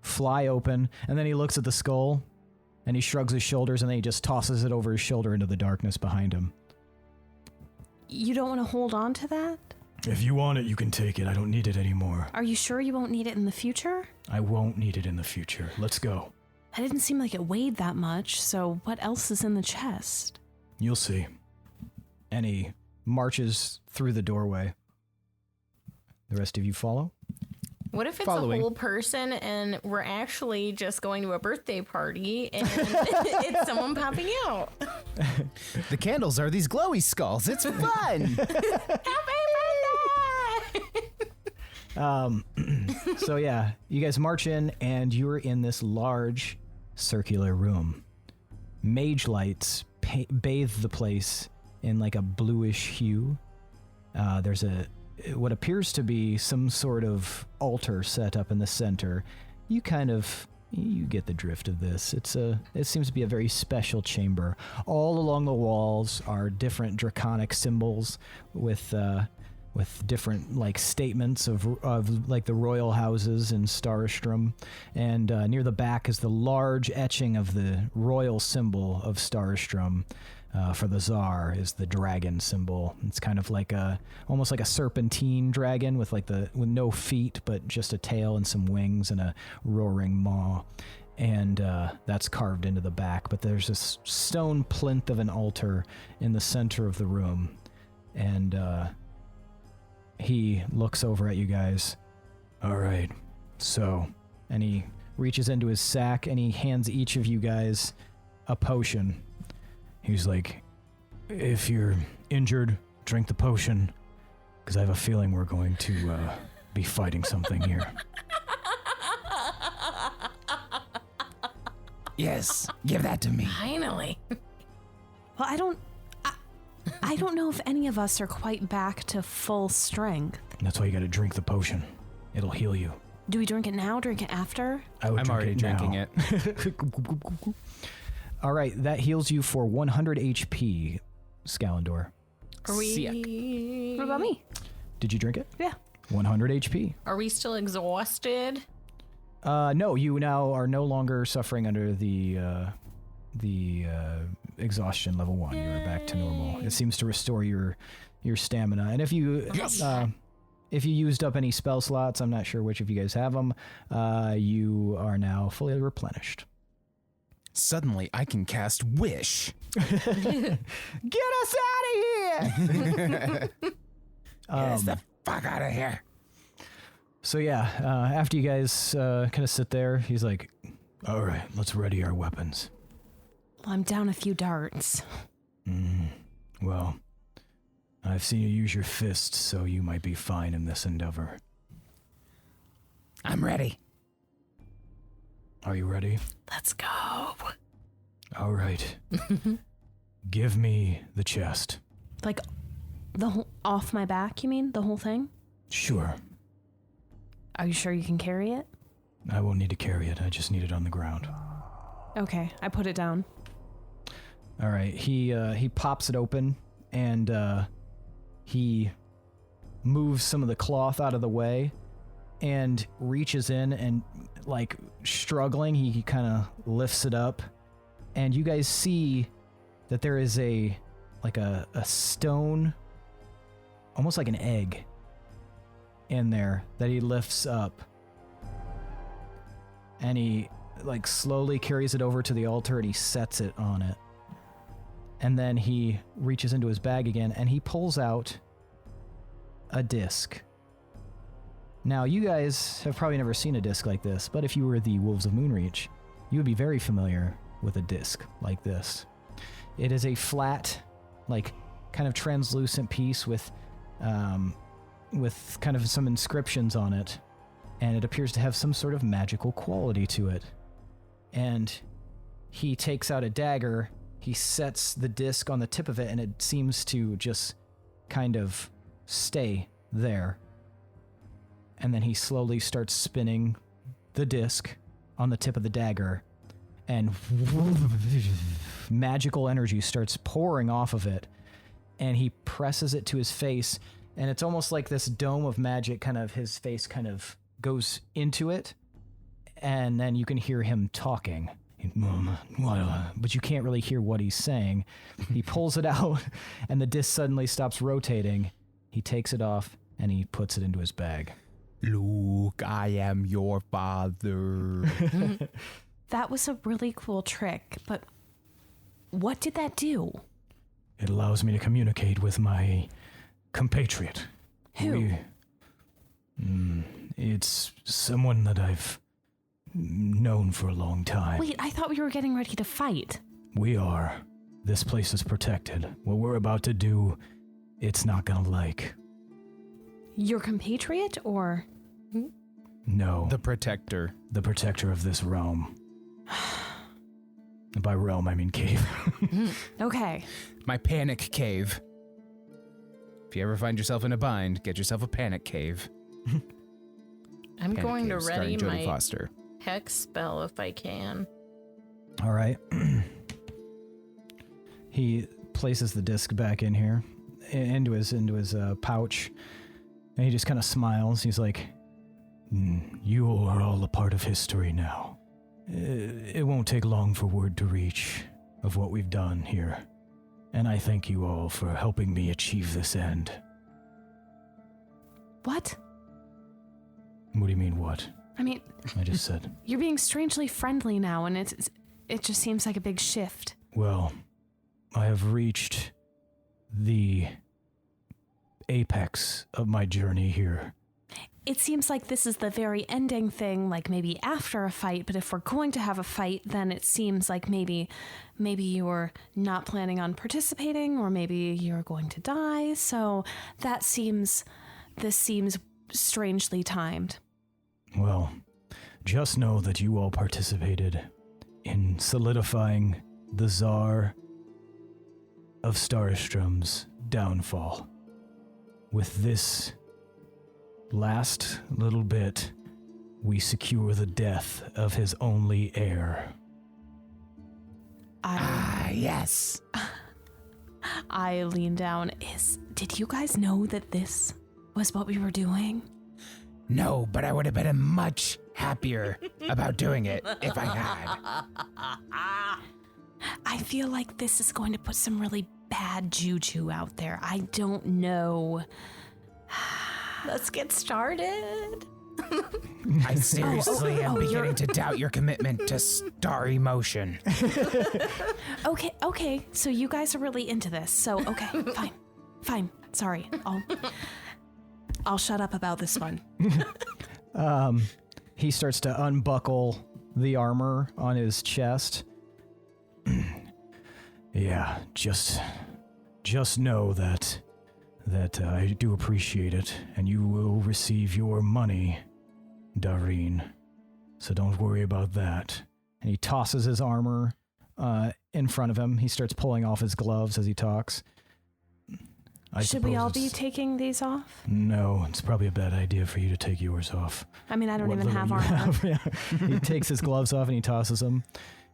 fly open, and then he looks at the skull, and he shrugs his shoulders, and then he just tosses it over his shoulder into the darkness behind him.
You don't want to hold on to that?
If you want it, you can take it. I don't need it anymore.
Are you sure you won't need it in the future?
I won't need it in the future. Let's go.
That didn't seem like it weighed that much, so what else is in the chest?
You'll see.
And he marches through the doorway. The rest of you follow?
What if it's
Following.
a whole person and we're actually just going to a birthday party and it's someone popping out?
The candles are these glowy skulls. It's fun.
Happy birthday!
So yeah, you guys march in, and you're in this large circular room. Mage lights bathe the place in like a bluish hue. There's what appears to be some sort of altar set up in the center. You get the drift of this. It seems to be a very special chamber. All along the walls are different draconic symbols with different like statements of like the royal houses in Starystrom, and near the back is the large etching of the royal symbol of Starystrom. For the Tsar is the dragon symbol. It's kind of like almost like a serpentine dragon with no feet, but just a tail and some wings and a roaring maw. And that's carved into the back. But there's this stone plinth of an altar in the center of the room. And he looks over at you guys. All right, so, and he reaches into his sack and he hands each of you guys a potion. He's like, if you're injured, drink the potion, because I have a feeling we're going to be fighting something here.
Yes, give that to me.
Finally.
Well, I don't know if any of us are quite back to full strength.
That's why you got to drink the potion. It'll heal you.
Do we drink it now, drink it after?
I would
I'm
drink
already
it
drinking
now.
it.
All right, that heals you for 100 HP, Scalendor.
Are we?
What about me?
Did you drink it?
Yeah.
100 HP.
Are we still exhausted?
No, you now are no longer suffering under the exhaustion level 1. You are back to normal. It seems to restore your stamina. And if you used up any spell slots, I'm not sure which of you guys have them, you are now fully replenished.
Suddenly, I can cast Wish.
Get us out of here!
Get us the fuck out of here.
So yeah, after you guys kind of sit there, he's like, all right, let's ready our weapons.
Well, I'm down a few darts.
Well, I've seen you use your fists, so you might be fine in this endeavor.
I'm ready.
Are you ready?
Let's go.
All right. Give me the chest.
Like, off my back, you mean? The whole thing?
Sure.
Are you sure you can carry it?
I won't need to carry it. I just need it on the ground.
Okay, I put it down.
All right. He pops it open, and he moves some of the cloth out of the way and reaches in and, like, struggling, he kind of lifts it up, and you guys see that there is a stone, almost like an egg, in there that he lifts up. And he like slowly carries it over to the altar and he sets it on it. And then he reaches into his bag again and he pulls out a disc. Now, you guys have probably never seen a disc like this, but if you were the Wolves of Moonreach, you would be very familiar with a disc like this. It is a flat, like, kind of translucent piece with kind of some inscriptions on it, and it appears to have some sort of magical quality to it. And he takes out a dagger, he sets the disc on the tip of it, and it seems to just kind of stay there. And then he slowly starts spinning the disc on the tip of the dagger, and magical energy starts pouring off of it, and he presses it to his face, and it's almost like this dome of magic, kind of his face kind of goes into it, and then you can hear him talking. But you can't really hear what he's saying. He pulls it out, and the disc suddenly stops rotating. He takes it off, and he puts it into his bag.
Luke, I am your father.
That was a really cool trick, but what did that do?
It allows me to communicate with my compatriot.
Who?
It's someone that I've known for a long time.
Wait, I thought we were getting ready to fight.
We are. This place is protected. What we're about to do, it's not gonna like.
Your compatriot, or?
No.
The protector.
The protector of this realm. By realm, I mean cave.
Okay.
My panic cave. If you ever find yourself in a bind, get yourself a panic cave.
I'm
Panic
going to
Cave,
ready
starring Jodie
my
Foster.
hex spell if I can.
All right. He places the disc back in here, into his pouch, and he just kind of smiles. He's like,
You are all a part of history now. It won't take long for word to reach of what we've done here. And I thank you all for helping me achieve this end.
What?
What do you mean, what?
I mean,
I just said.
you're being strangely friendly now, and it just seems like a big shift.
Well, I have reached the apex of my journey here.
It seems like this is the very ending thing, like maybe after a fight, but if we're going to have a fight, then it seems like maybe you're not planning on participating, or maybe you're going to die, so this seems strangely timed.
Well, just know that you all participated in solidifying the Tsar of Starystrom's downfall. With this last little bit, we secure the death of his only heir.
Yes.
I lean down. Did you guys know that this was what we were doing?
No, but I would have been much happier about doing it if I had.
I feel like this is going to put some really bad juju out there. I don't know.
Let's get started.
I seriously am beginning to doubt your commitment to star emotion.
Okay. So you guys are really into this. So, okay, fine. Sorry. I'll shut up about this one.
he starts to unbuckle the armor on his chest.
Yeah, just know that I do appreciate it, and you will receive your money, Dareen. So don't worry about that.
And he tosses his armor in front of him. He starts pulling off his gloves as he talks.
Should we all be taking these off?
No, it's probably a bad idea for you to take yours off.
I mean, I don't
What
even
little
have
you
armor.
He takes his gloves off and he tosses them.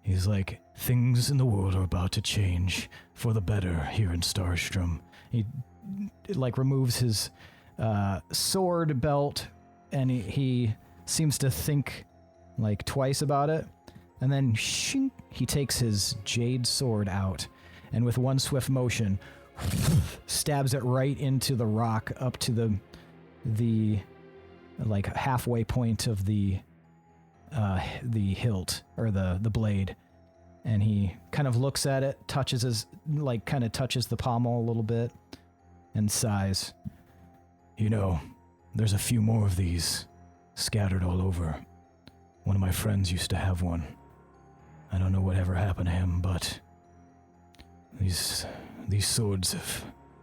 He's like, things in the world are about to change for the better here in Starystrom.
He removes his sword belt, and he seems to think twice about it, and then shink, he takes his jade sword out, and with one swift motion, stabs it right into the rock up to the like halfway point of the hilt or the blade. And he kind of looks at it, touches the pommel a little bit, and sighs.
You know, there's a few more of these scattered all over. One of my friends used to have one. I don't know whatever happened to him, but these swords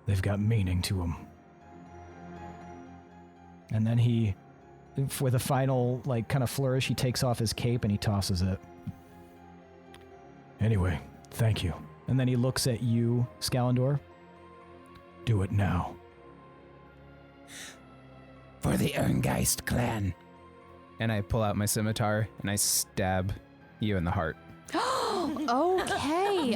they've got meaning to them.
And then he, with a final like kind of flourish, he takes off his cape and he tosses it.
Anyway, thank you.
And then he looks at you, Scalendor.
Do it now.
For the Erngeist clan. And I pull out my scimitar and I stab you in the heart.
Okay.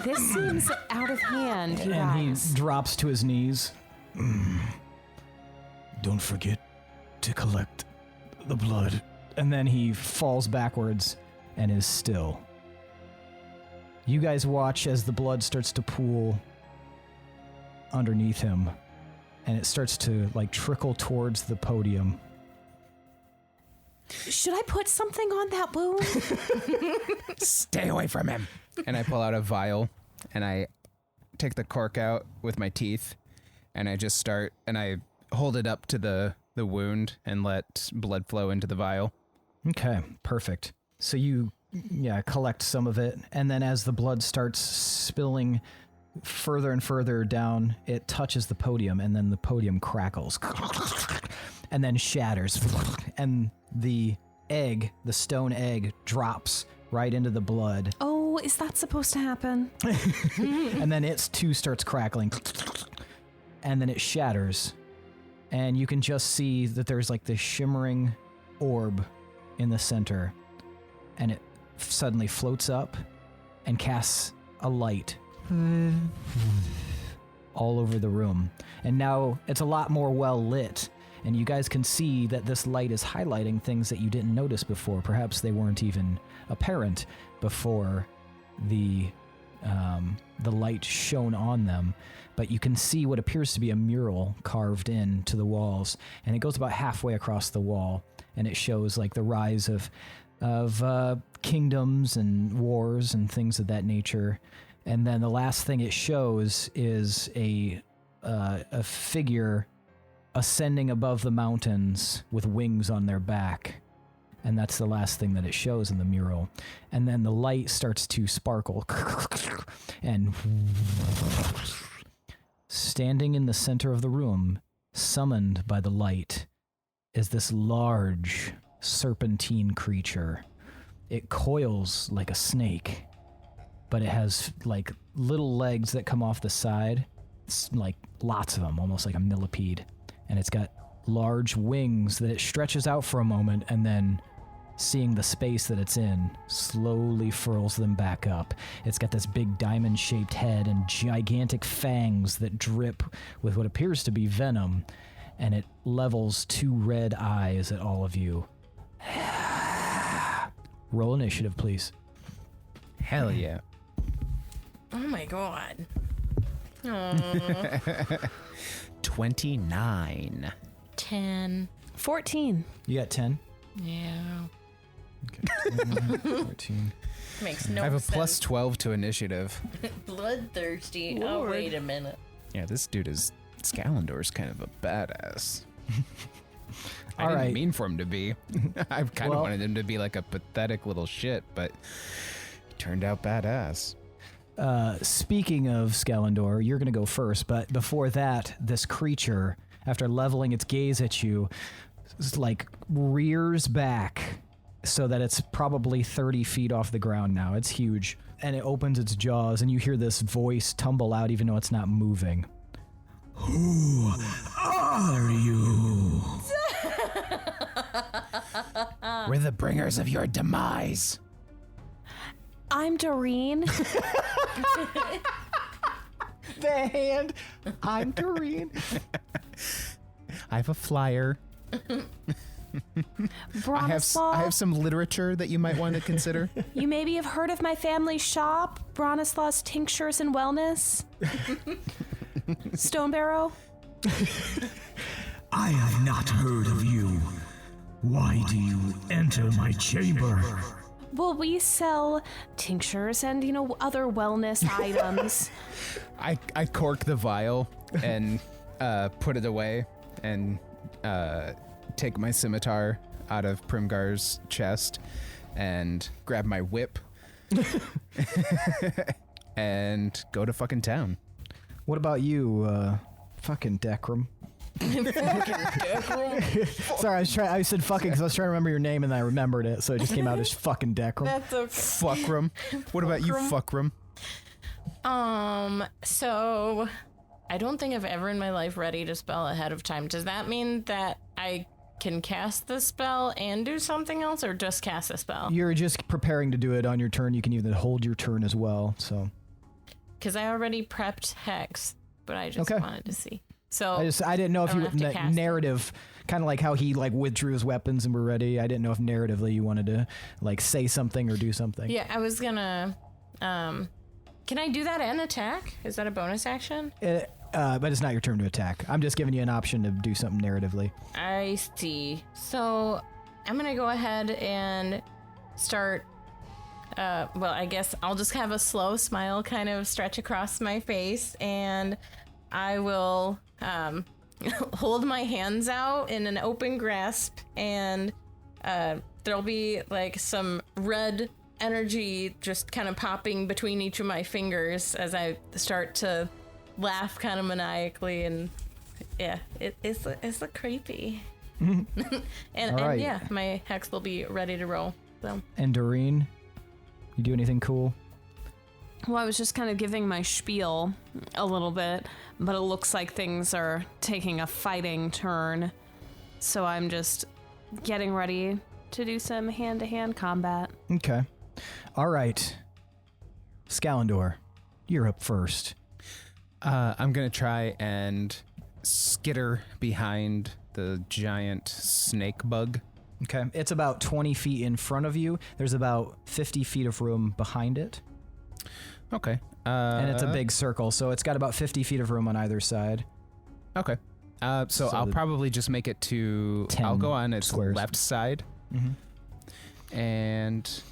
This seems out of hand, you
And
guys.
he drops to his knees.
Don't forget to collect the blood.
And then he falls backwards and is still. You guys watch as the blood starts to pool underneath him, and it starts to like trickle towards the podium.
Should I put something on that wound?
Stay away from him. And I pull out a vial and I take the cork out with my teeth and I just start and I hold it up to the wound and let blood flow into the vial.
Okay, perfect. So you collect some of it, and then as the blood starts spilling further and further down, it touches the podium, and then the podium crackles and then shatters, and the stone egg drops right into the blood.
Oh, is that supposed to happen?
And then it too starts crackling, and then it shatters, and you can just see that there's like this shimmering orb in the center, and it suddenly floats up and casts a light all over the room. And now it's a lot more well lit, and you guys can see that this light is highlighting things that you didn't notice before. Perhaps they weren't even apparent before the light shone on them. But you can see what appears to be a mural carved into the walls, and it goes about halfway across the wall, and it shows like the rise of kingdoms and wars and things of that nature. And then the last thing it shows is a figure ascending above the mountains with wings on their back. And that's the last thing that it shows in the mural. And then the light starts to sparkle. And standing in the center of the room, summoned by the light, is this large serpentine creature. It coils like a snake, but it has like little legs that come off the side. It's like lots of them, almost like a millipede. And it's got large wings that it stretches out for a moment, and then, seeing the space that it's in, slowly furls them back up. It's got this big diamond-shaped head and gigantic fangs that drip with what appears to be venom, and it levels 2 red eyes at all of you. Roll initiative, please.
Hell yeah.
Oh my god. Aww.
29.
10.
14.
You got 10?
Yeah.
Okay. 14.
Makes no
I have a
sense.
plus 12 to initiative.
Bloodthirsty. Oh,
Lord.
wait a minute.
Yeah, this dude is... Scalendor's kind of a badass. I
All
didn't
right.
mean for him to be. I kind of
Well-
wanted him to be like a pathetic little shit, but he turned out badass.
Speaking of Scalendor, you're going to go first, but before that, this creature, after leveling its gaze at you, like rears back so that it's probably 30 feet off the ground now. It's huge. And it opens its jaws, and you hear this voice tumble out even though it's not moving.
Who are you?
We're the bringers of your demise.
I'm Doreen.
The hand. I'm Doreen.
I have a flyer.
Bronislaw,
I have some literature that you might want to consider.
you maybe have heard of my family shop, Bronislaw's Tinctures and Wellness. Stonebarrow?
I have not heard of you. Why do you enter my chamber?
Well, we sell tinctures and, other wellness items.
I cork the vial and put it away and take my scimitar out of Primgar's chest and grab my whip and go to fucking town.
What about you, fucking Decrum? Sorry, I said fucking because I was trying to remember your name and I remembered it, so it just came out as fucking Decrum.
That's okay.
Fuckrum. What about you, Fuckrum?
So I don't think I've ever in my life readied a spell ahead of time. Does that mean that I can cast the spell and do something else, or just cast the spell?
You're just preparing to do it on your turn. You can even hold your turn as well, so.
Because I already prepped Hex, but I just wanted to see. So
I didn't know if you
cast
narrative, kind of like how he withdrew his weapons and were ready. I didn't know if narratively you wanted to say something or do something.
Yeah, I was gonna. Can I do that and attack? Is that a bonus action?
But it's not your turn to attack. I'm just giving you an option to do something narratively.
I see. So I'm gonna go ahead and start. Well, I guess I'll just have a slow smile kind of stretch across my face, and I will hold my hands out in an open grasp, and there'll be some red energy just kind of popping between each of my fingers as I start to laugh kind of maniacally, and yeah, it's creepy. and yeah, my hex will be ready to roll. So.
And Doreen, you do anything cool?
Well, I was just kind of giving my spiel a little bit, but it looks like things are taking a fighting turn. So I'm just getting ready to do some hand-to-hand combat.
Okay. All right. Scalendor, you're up first.
I'm going to try and skitter behind the giant snake bug.
Okay. It's about 20 feet in front of you. There's about 50 feet of room behind it.
Okay.
And it's a big circle, so it's got about 50 feet of room on either side.
Okay. So I'll probably just make it to...
10
I'll go on its
squares.
left side. Mm-hmm. And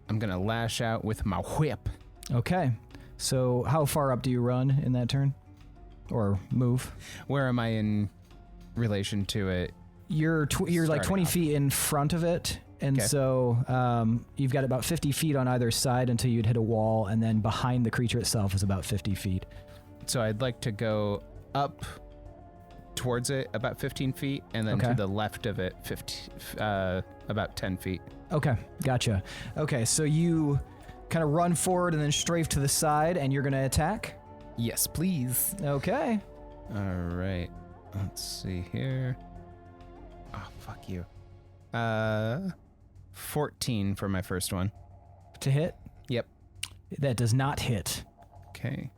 I'm going to lash out with my whip.
Okay. So how far up do you run in that turn? Or move?
Where am I in relation to it?
You're like 20 feet in front of it. And so you've got about 50 feet on either side until you'd hit a wall, and then behind the creature itself is about 50 feet.
So I'd like to go up towards it about 15 feet, and then to the left of it about 10 feet.
Okay, gotcha. Okay, so you kind of run forward and then strafe to the side, and you're going to attack?
Yes, please.
Okay.
All right. Let's see here. Oh, fuck you. 14 for my first one.
To hit?
Yep.
That does not hit.
Okay.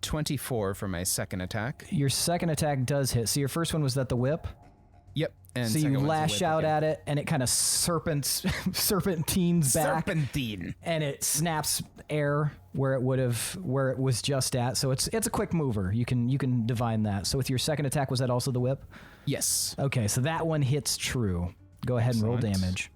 24 for my second attack.
Your second attack does hit. So your first one was that the whip?
Yep. And
so you lash out at it, and it kind of serpentines back.
Serpentine.
And it snaps air where it was just at. So it's a quick mover. You can divine that. So with your second attack, was that also the whip?
Yes.
Okay, so that one hits true. Go ahead and roll damage.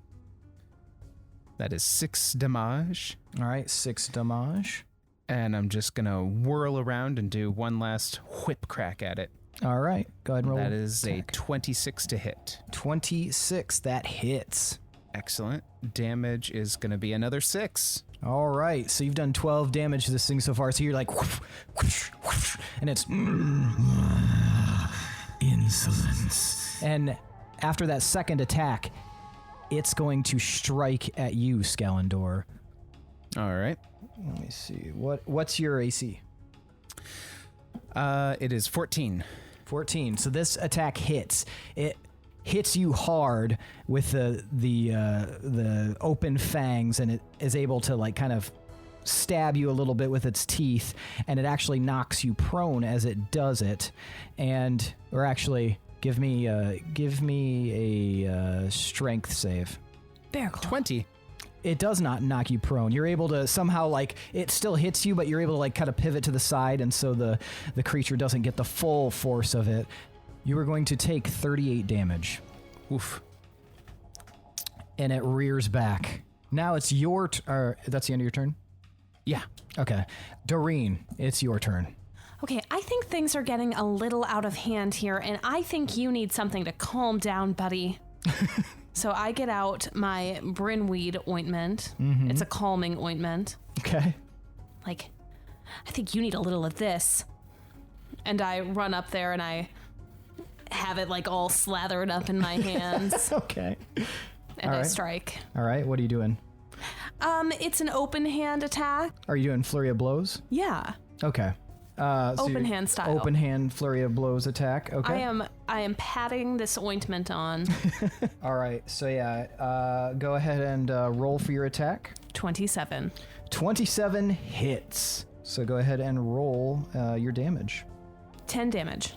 That is 6 damage.
All right, 6 damage.
And I'm just going to whirl around and do one last whip crack at it.
All right, go ahead and roll.
That is a 26 to hit.
26, that hits.
Excellent. Damage is going to be another 6.
All right, so you've done 12 damage to this thing so far. So you're like, whoosh, whoosh, whoosh, and it's
insolence.
And after that second attack, it's going to strike at you, Scalendor.
All right.
Let me see. What's your AC?
It is 14.
14. So this attack hits. It hits you hard with the open fangs, and it is able to kind of stab you a little bit with its teeth, and it actually knocks you prone as it does it, or actually Give me a strength save.
Bear claw.
20.
It does not knock you prone. You're able to somehow, like, it still hits you, but you're able to, like, kind of pivot to the side, and so the creature doesn't get the full force of it. You are going to take 38 damage.
Oof.
And it rears back. Now it's your that's the end of your turn?
Yeah.
Okay. Doreen, it's your turn.
Okay, I think things are getting a little out of hand here, and I think you need something to calm down, buddy. So I get out my Brinweed ointment.
Mm-hmm.
It's a calming ointment.
Okay.
Like, I think you need a little of this. And I run up there and I have it like all slathered up in my hands.
Okay.
And
All
I
right.
strike.
All right, what are you doing?
It's an open hand attack.
Are you doing flurry of blows?
Yeah.
Okay. So
Open hand style.
Open hand flurry of blows attack. Okay.
I am patting this ointment on.
All right. So yeah, go ahead and roll for your attack.
27.
27 hits. So go ahead and roll your damage.
10 damage.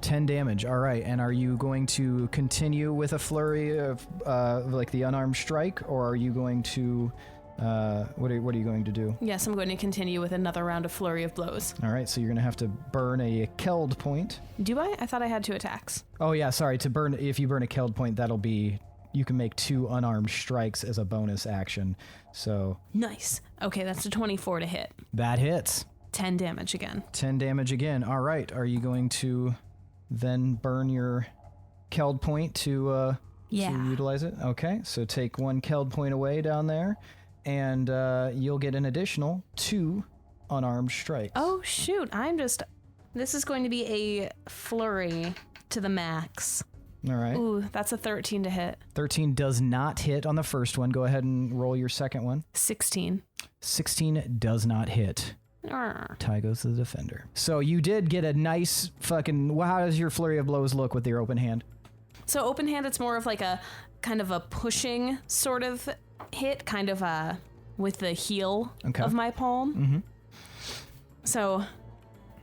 10 damage. All right. And are you going to continue with a flurry of like the unarmed strike, or are you going to what are you going to do?
Yes, I'm going to continue with another round of flurry of blows.
All right. So you're going to have to burn a Keld point.
Do I? I thought I had 2 attacks.
Oh yeah, sorry. If you burn a Keld point, that'll be, you can make 2 unarmed strikes as a bonus action. So
Nice. Okay, that's a 24 to hit.
that hits.
10 damage again.
10 damage again. All right. Are you going to then burn your Keld point to utilize it? Okay. So take 1 Keld point away down there, and you'll get an additional 2 unarmed strikes.
Oh, shoot. This is going to be a flurry to the max.
All right.
Ooh, that's a 13 to hit.
13 does not hit on the first one. Go ahead and roll your second one.
16.
16 does not hit.
Arr.
Tie goes to the defender. So you did get a nice fucking... How does your flurry of blows look with your open hand?
So open hand, it's more of like a kind of a pushing sort of hit, kind of with the heel of my palm.
Mm-hmm.
So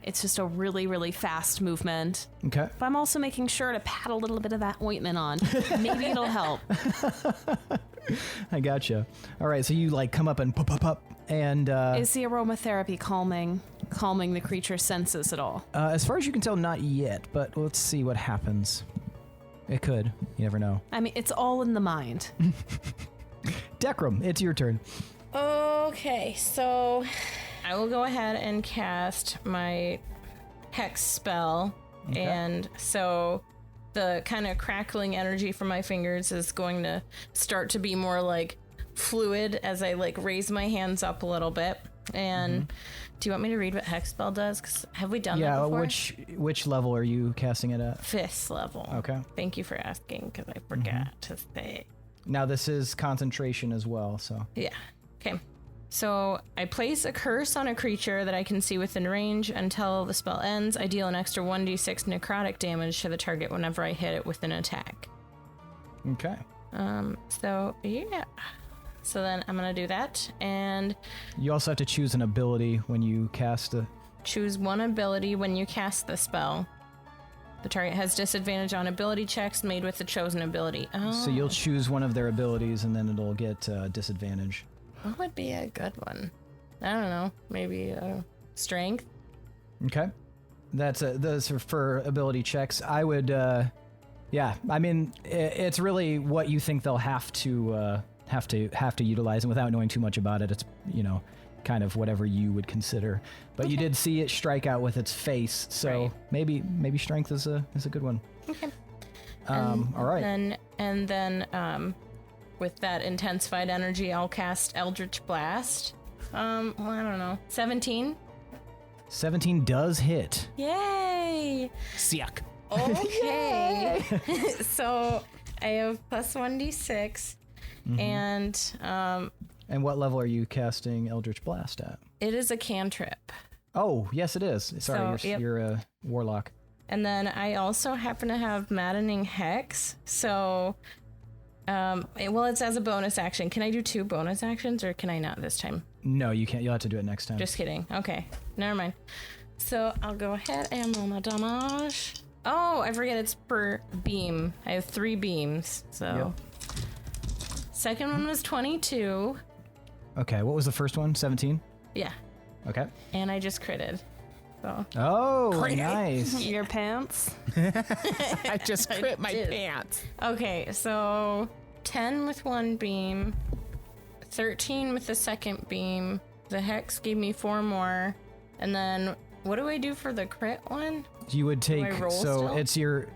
it's just a really, really fast movement.
Okay.
But I'm also making sure to pat a little bit of that ointment on. Maybe it'll help.
I gotcha. All right, so you like come up and pop, and
Is the aromatherapy calming the creature's senses at all?
as far as you can tell, not yet. But let's see what happens. It could. You never know.
I mean, it's all in the mind.
Decrum, it's your turn.
Okay, so I will go ahead and cast my hex spell.
Okay.
And so the kind of crackling energy from my fingers is going to start to be more like fluid as I like raise my hands up a little bit. And do you want me to read what hex spell does? 'Cause have we done that before?
which level are you casting it at?
5th level.
Okay.
Thank you for asking, because I forgot to say.
Now this is concentration as well, so.
Yeah. Okay. So I place a curse on a creature that I can see within range. Until the spell ends, I deal an extra 1d6 necrotic damage to the target whenever I hit it with an attack.
Okay.
So yeah. So then I'm gonna do that and
You also have to choose an ability when you cast a...
choose one ability when you cast the spell. The target has disadvantage on ability checks made with the chosen ability. Oh,
So you'll choose one of their abilities and then it'll get disadvantage.
what would be a good one? I don't know. Maybe strength.
Okay. Those are for ability checks. I would, yeah. I mean, it's really what you think they'll have to utilize, and without knowing too much about it, it's kind of whatever you would consider. But you did see it strike out with its face, so
Right.
maybe strength is a good one.
Okay.
All right.
And then with that intensified energy, I'll cast Eldritch Blast. Well, I don't know. 17?
17 does hit.
Yay!
Siak.
Okay. So I have plus 1d6, and
And what level are you casting Eldritch Blast at?
it is a cantrip.
Oh, yes, it is. Sorry,
So, yep.
you're a warlock.
And then I also happen to have Maddening Hex, so... it's as a bonus action. Can I do 2 bonus actions, or can I not this time?
No, you can't. You'll have to do it next time.
Just kidding. Okay, never mind. So I'll go ahead and roll my damage. Oh, I forget it's per beam. I have 3 beams, so.
Yep.
Second one was 22.
Okay, what was the first one? 17?
Yeah.
Okay.
And I just critted. So.
Oh, nice.
Your pants.
I just crit my
did.
pants.
Okay, so 10 with 1 beam, 13 with the second beam. The hex gave me 4 more. And then what do I do for the crit one?
You would take
roll still?
it's your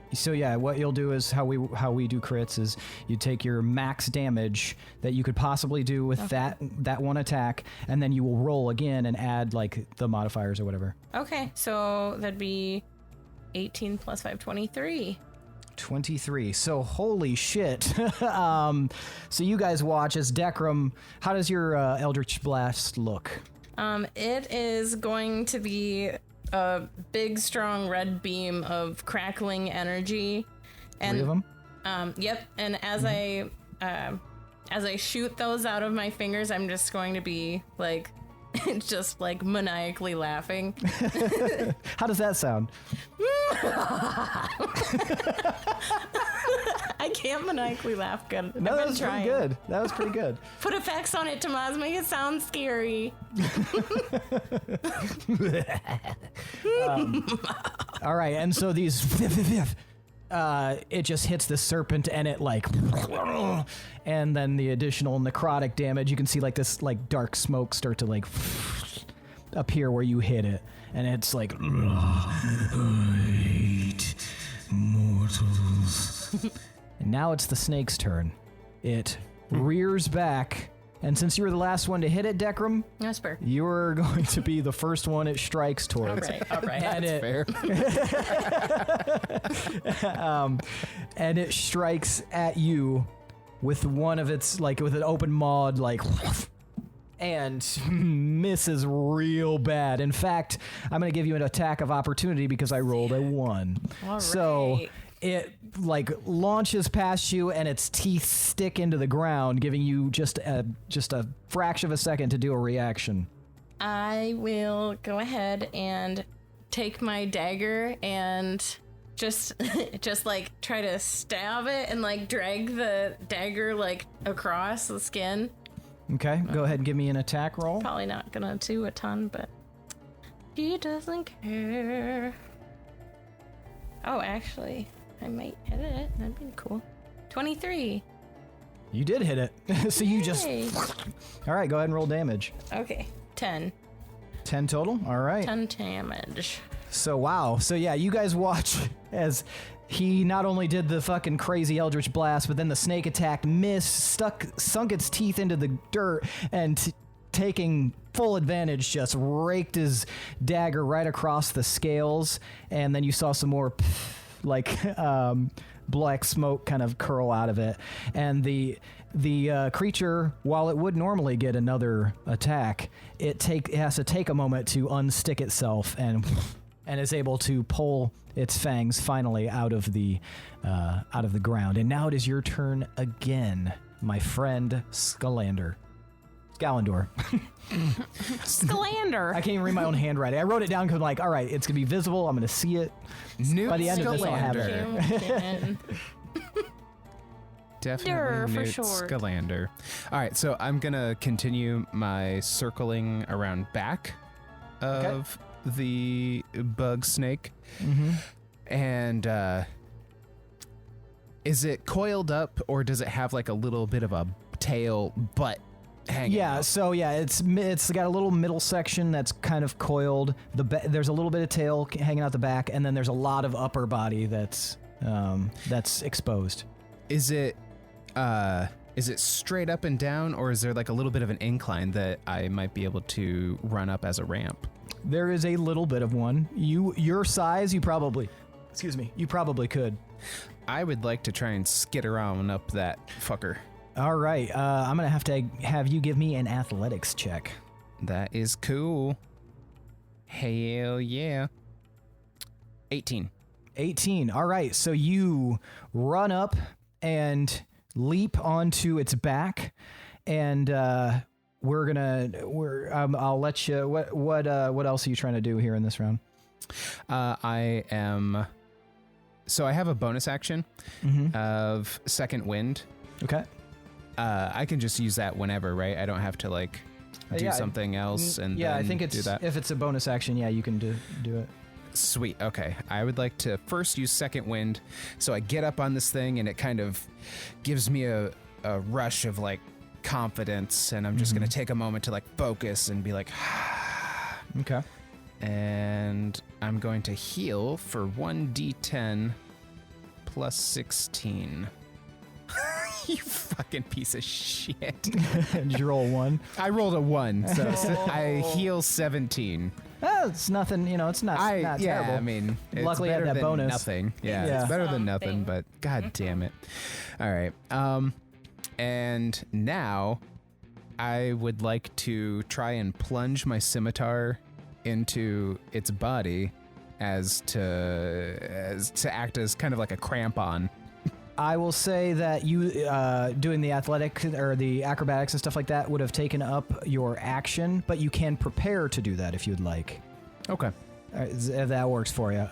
what you'll do is how we do crits is you take your max damage that you could possibly do with that one attack, and then you will roll again and add like the modifiers or whatever.
Okay, so that'd be 18 plus 5, 23.
23. So holy shit. So you guys watch as Decrum. How does your Eldritch Blast look?
It is going to be a big, strong red beam of crackling energy. And,
3 of them?
Yep. And as I shoot those out of my fingers, I'm just going to be like, just like maniacally laughing.
How does that sound?
I can't maniacally laugh good.
No,
I've
that
been
was
trying.
pretty good. That was pretty good.
Put effects on it, Tomas. Make it sound scary.
All right, and so these, it just hits the serpent, and it like, and then the additional necrotic damage. You can see like this like dark smoke start to like appear where you hit it, and it's like, mortals. And now it's the snake's turn. It rears back. And since you were the last one to hit it, Decrum,
That's fair.
you're going to be the first one it strikes towards.
All right.
And
Fair.
and it strikes at you with one of its, like, with an open maw, like, and misses real bad. In fact, I'm going to give you an attack of opportunity because I rolled a 1.
All
So
right.
it like launches past you, and its teeth stick into the ground, giving you just a fraction of a second to do a reaction.
I will go ahead and take my dagger and just like try to stab it and like drag the dagger like across the skin.
Okay, go ahead and give me an attack roll.
Probably not gonna do a ton, but he doesn't care. Oh, actually, I might hit it. That'd be cool. 23.
You did hit it. So you just...
Yay.
All right, go ahead and roll damage.
Okay, 10.
10 total? All right.
10 damage.
So, wow. So, yeah, you guys watch as he not only did the fucking crazy Eldritch Blast, but then the snake attacked, missed, sunk its teeth into the dirt, and taking full advantage, just raked his dagger right across the scales. And then you saw some more, like, black smoke kind of curl out of it. And the creature, while it would normally get another attack, it has to take a moment to unstick itself and is able to pull its fangs finally out of the ground. And now it is your turn again, my friend Scalander. Scalendor.
Scalander.
I can't even read my own handwriting. I wrote it down because I'm like, all right, it's going to be visible. I'm going to see it. By the end of this, I'll have it.
Definitely
for
Newt
short.
Scalander. All right, so I'm going to continue my circling around back of the bug snake.
Mm-hmm.
And is it coiled up, or does it have like a little bit of a tail butt hanging
Yeah,
out?
so yeah, it's got a little middle section that's kind of coiled. There's a little bit of tail hanging out the back, and then there's a lot of upper body that's exposed.
Is it straight up and down, or is there like a little bit of an incline that I might be able to run up as a ramp?
There is a little bit of one. Your size, you probably could.
I would like to try and skid around up that fucker.
All right, I'm gonna have to have you give me an athletics check.
That is cool. Hell yeah. 18.
18. All right, so you run up and leap onto its back, and I'll let you. What else are you trying to do here in this round?
I am So I have a bonus action of Second Wind.
Okay.
I can just use that whenever, right? I don't have to like do something else and
yeah,
then
I think it's
do that.
if it's a bonus action, yeah, you can do it.
Sweet. Okay. I would like to first use Second Wind. So I get up on this thing and it kind of gives me a rush of like confidence, and I'm just going to take a moment to like focus and be like,
Okay.
And I'm going to heal for 1d10 plus 16. You fucking piece of shit.
Did you roll 1?
I rolled a 1, so I heal 17.
Oh, it's nothing, it's not terrible.
Yeah, I mean, it's
Luckily, I had
better
that
than
bonus.
nothing. Yeah, it's better than nothing, but god damn it. All right. And now I would like to try and plunge my scimitar into its body as to act as kind of like a crampon.
I will say that you doing the athletic or the acrobatics and stuff like that would have taken up your action, but you can prepare to do that if you'd like.
Okay.
If that works for you.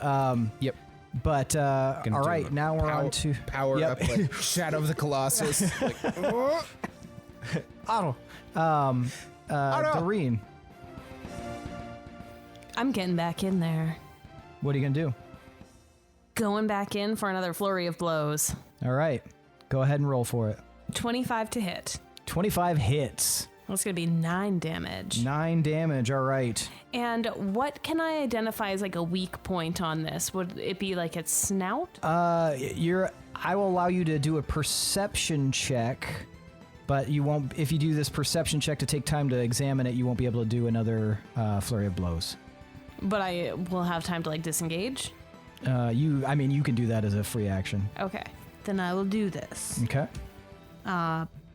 Yep.
But all right, now we're on to
power up like Shadow of the Colossus. Like,
Otto. Doreen,
I'm getting back in there.
what are you gonna do?
Going back in for another flurry of blows.
All right, go ahead and roll for it.
25 to hit.
25 hits.
That's going to be 9 damage.
9 damage. All right.
And what can I identify as like a weak point on this? Would it be like its snout?
I will allow you to do a perception check, but you won't. If you do this perception check to take time to examine it, you won't be able to do another flurry of blows.
But I will have time to like disengage.
You can do that as a free action.
Okay, then I will do this.
Okay.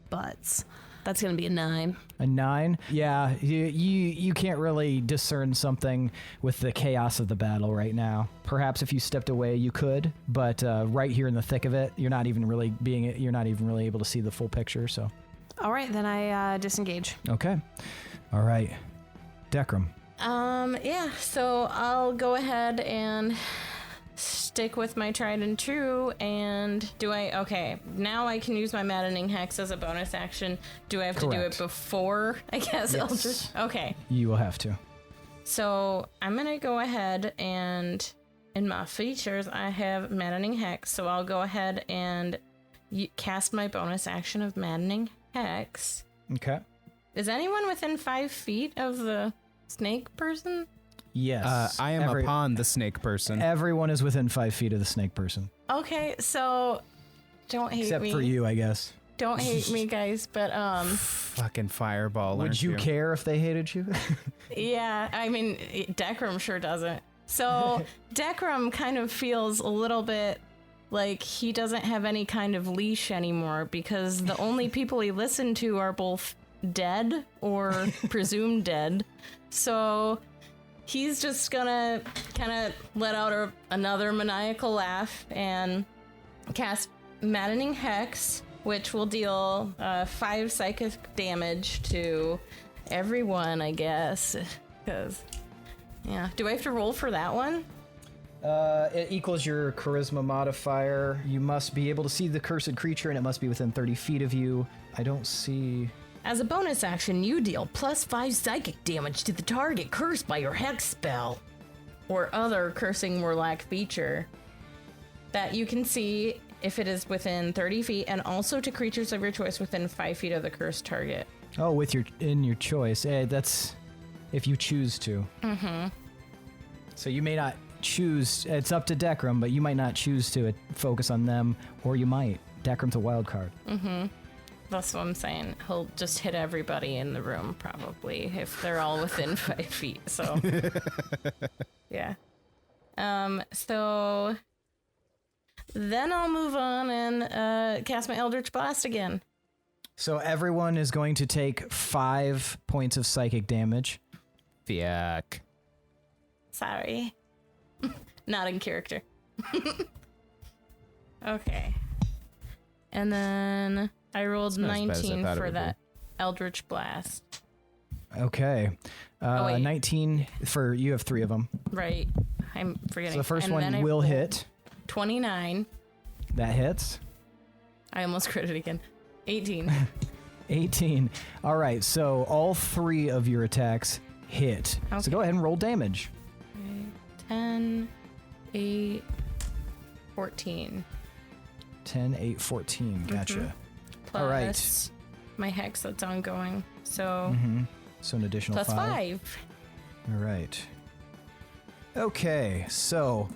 Butts. That's gonna be a 9.
A 9? Yeah, you can't really discern something with the chaos of the battle right now. Perhaps if you stepped away, you could, but right here in the thick of it, you're not even really able to see the full picture. So.
All right, then I disengage.
Okay. All right. Decrum.
Yeah. So I'll go ahead and stick with my tried and true, and now I can use my maddening hex as a bonus action. Do I have to do it before I guess
Yes.
Okay,
You will have to.
so I'm gonna go ahead and in my features I have maddening hex, so I'll go ahead and cast my bonus action of maddening hex.
Okay.
Is anyone within 5 feet of the snake person?
Yes.
I am upon the snake person.
Everyone is within 5 feet of the snake person.
Okay, so don't hate
Except
me.
for you, I guess.
Don't hate me, guys, but
Fucking fireball.
Would you care if they hated you?
yeah, I mean, Decrum sure doesn't. So Decrum kind of feels a little bit like he doesn't have any kind of leash anymore, because the only people he listened to are both dead or presumed dead. So he's just gonna kind of let out another maniacal laugh and cast Maddening Hex, which will deal 5 psychic damage to everyone, I guess. Because, yeah. Do I have to roll for that one?
It equals your charisma modifier. You must be able to see the cursed creature, and it must be within 30 feet of you. I don't see...
As a bonus action, you deal +5 psychic damage to the target cursed by your hex spell or other cursing warlock feature that you can see if it is within 30 feet, and also to creatures of your choice within 5 feet of the cursed target.
Oh, in your choice. That's if you choose to. Mm-hmm. So you may not choose. It's up to Decrum, but you might not choose to focus on them, or you might. Decrum's a wild card.
Mm-hmm. That's what I'm saying. He'll just hit everybody in the room, probably, if they're all within 5 feet. So, yeah. So then I'll move on and cast my Eldritch Blast again.
So everyone is going to take 5 points of psychic damage.
Yuck.
Sorry. Not in character. Okay. And then I rolled
It's not as bad as I
19
thought it
for
would
that Eldritch Blast.
Okay.
wait.
19 for you have 3 of them.
Right. I'm forgetting.
So the first
And then
one
I
will
rolled
hit.
29.
That hits.
I almost critted again. 18.
18. All right, so all 3 of your attacks hit.
Okay.
So go ahead and roll damage.
10, 8, 14.
10, 8, 14. Gotcha.
Plus
All right.
my hex that's ongoing. So
So an additional
plus 5.
All right. Okay, so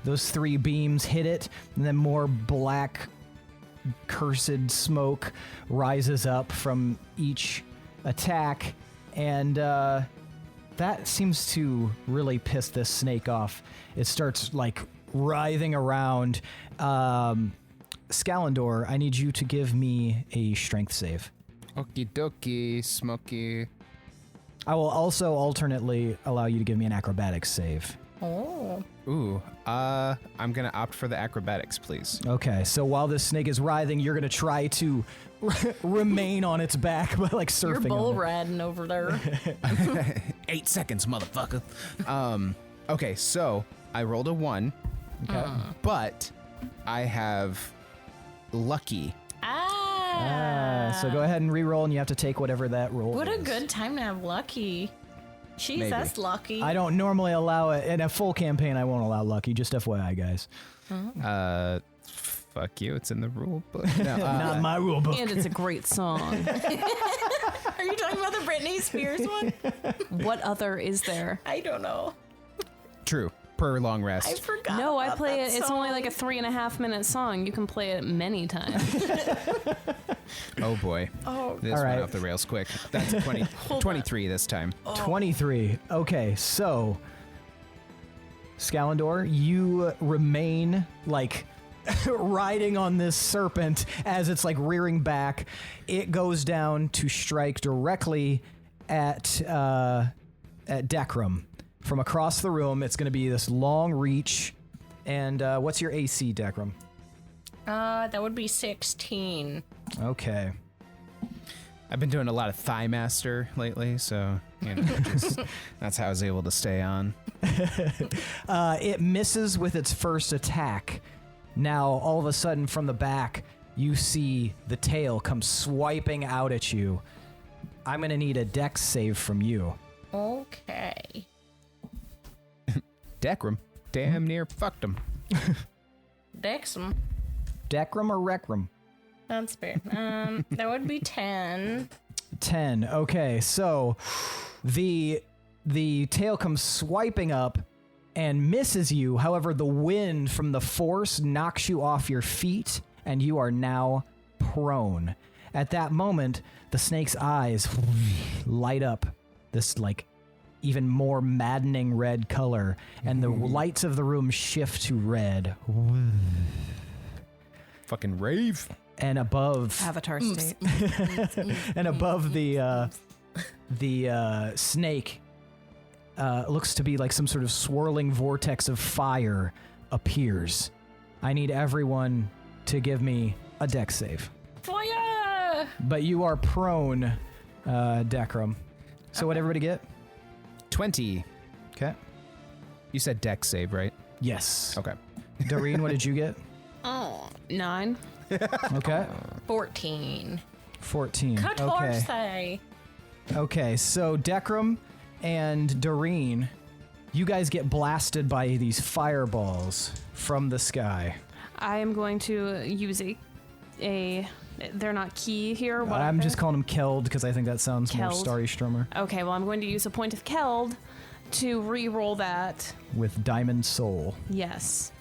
those 3 beams hit it, and then more black, cursed smoke rises up from each attack, and that seems to really piss this snake off. It starts like writhing around. Scalendor, I need you to give me a strength save.
Okie dokie, Smokey.
I will also alternately allow you to give me an acrobatics save.
Oh.
Ooh, I'm gonna opt for the acrobatics, please.
Okay, so while this snake is writhing, you're gonna try to remain on its back by like
You're
surfing.
bull
on it.
riding over there.
8 seconds, motherfucker. Okay, so I rolled a 1,
Okay.
but I have lucky.
So go ahead and re-roll, and you have to take whatever that roll
What
is.
a good time to have lucky. Jeez,
Maybe.
that's lucky.
I don't normally allow it in a full campaign. I won't allow lucky. Just FYI, guys.
Fuck you, it's in the rule book. No,
Not my rule book.
And it's a great song.
Are you talking about the Britney Spears one?
What other is there?
I don't know.
True, per long
I
rest.
forgot.
No, I
about
play
that
it. It's only
song.
like a 3.5 minute song. You can play it many times.
Oh boy.
Oh,
This
All right.
went off the rails quick. That's 20, 23 this time.
23. Okay, so Scalendor, you remain like riding on this serpent as it's like rearing back. It goes down to strike directly at Dekram. From across the room, it's going to be this long reach. And what's your AC, Dekram?
that would be 16.
Okay.
I've been doing a lot of Thigh Master lately, so just, that's how I was able to stay on.
It misses with its first attack. Now, all of a sudden, from the back, you see the tail come swiping out at you. I'm going to need a dex save from you.
Okay.
Dekram damn near fucked him.
Dexum.
Dekram or Rekram?
That's fair. That would be 10.
10. Okay, so the tail comes swiping up and misses you. However, the wind from the force knocks you off your feet, and you are now prone. At that moment, the snake's eyes light up this like even more maddening red color, and the lights of the room shift to red.
Fucking rave.
And above
Avatar state.
and above the snake looks to be like some sort of swirling vortex of fire appears. I need everyone to give me a dex save.
Fire!
But you are prone, Dekram. So what everybody get?
20.
Okay.
You said dex save, right?
Yes.
Okay.
Doreen, what did you get?
Oh,
9.
Okay.
14.
14.
Cut
Okay.
horse.
Okay, so Dekram and Doreen, you guys get blasted by these fireballs from the sky.
I am going to use a they're not key here. What
I'm
are
just
they?
calling them Keld because I think that sounds more
Keld.
Starystrom
Okay, well, I'm going to use a point of Keld to re-roll that.
with Diamond Soul.
Yes.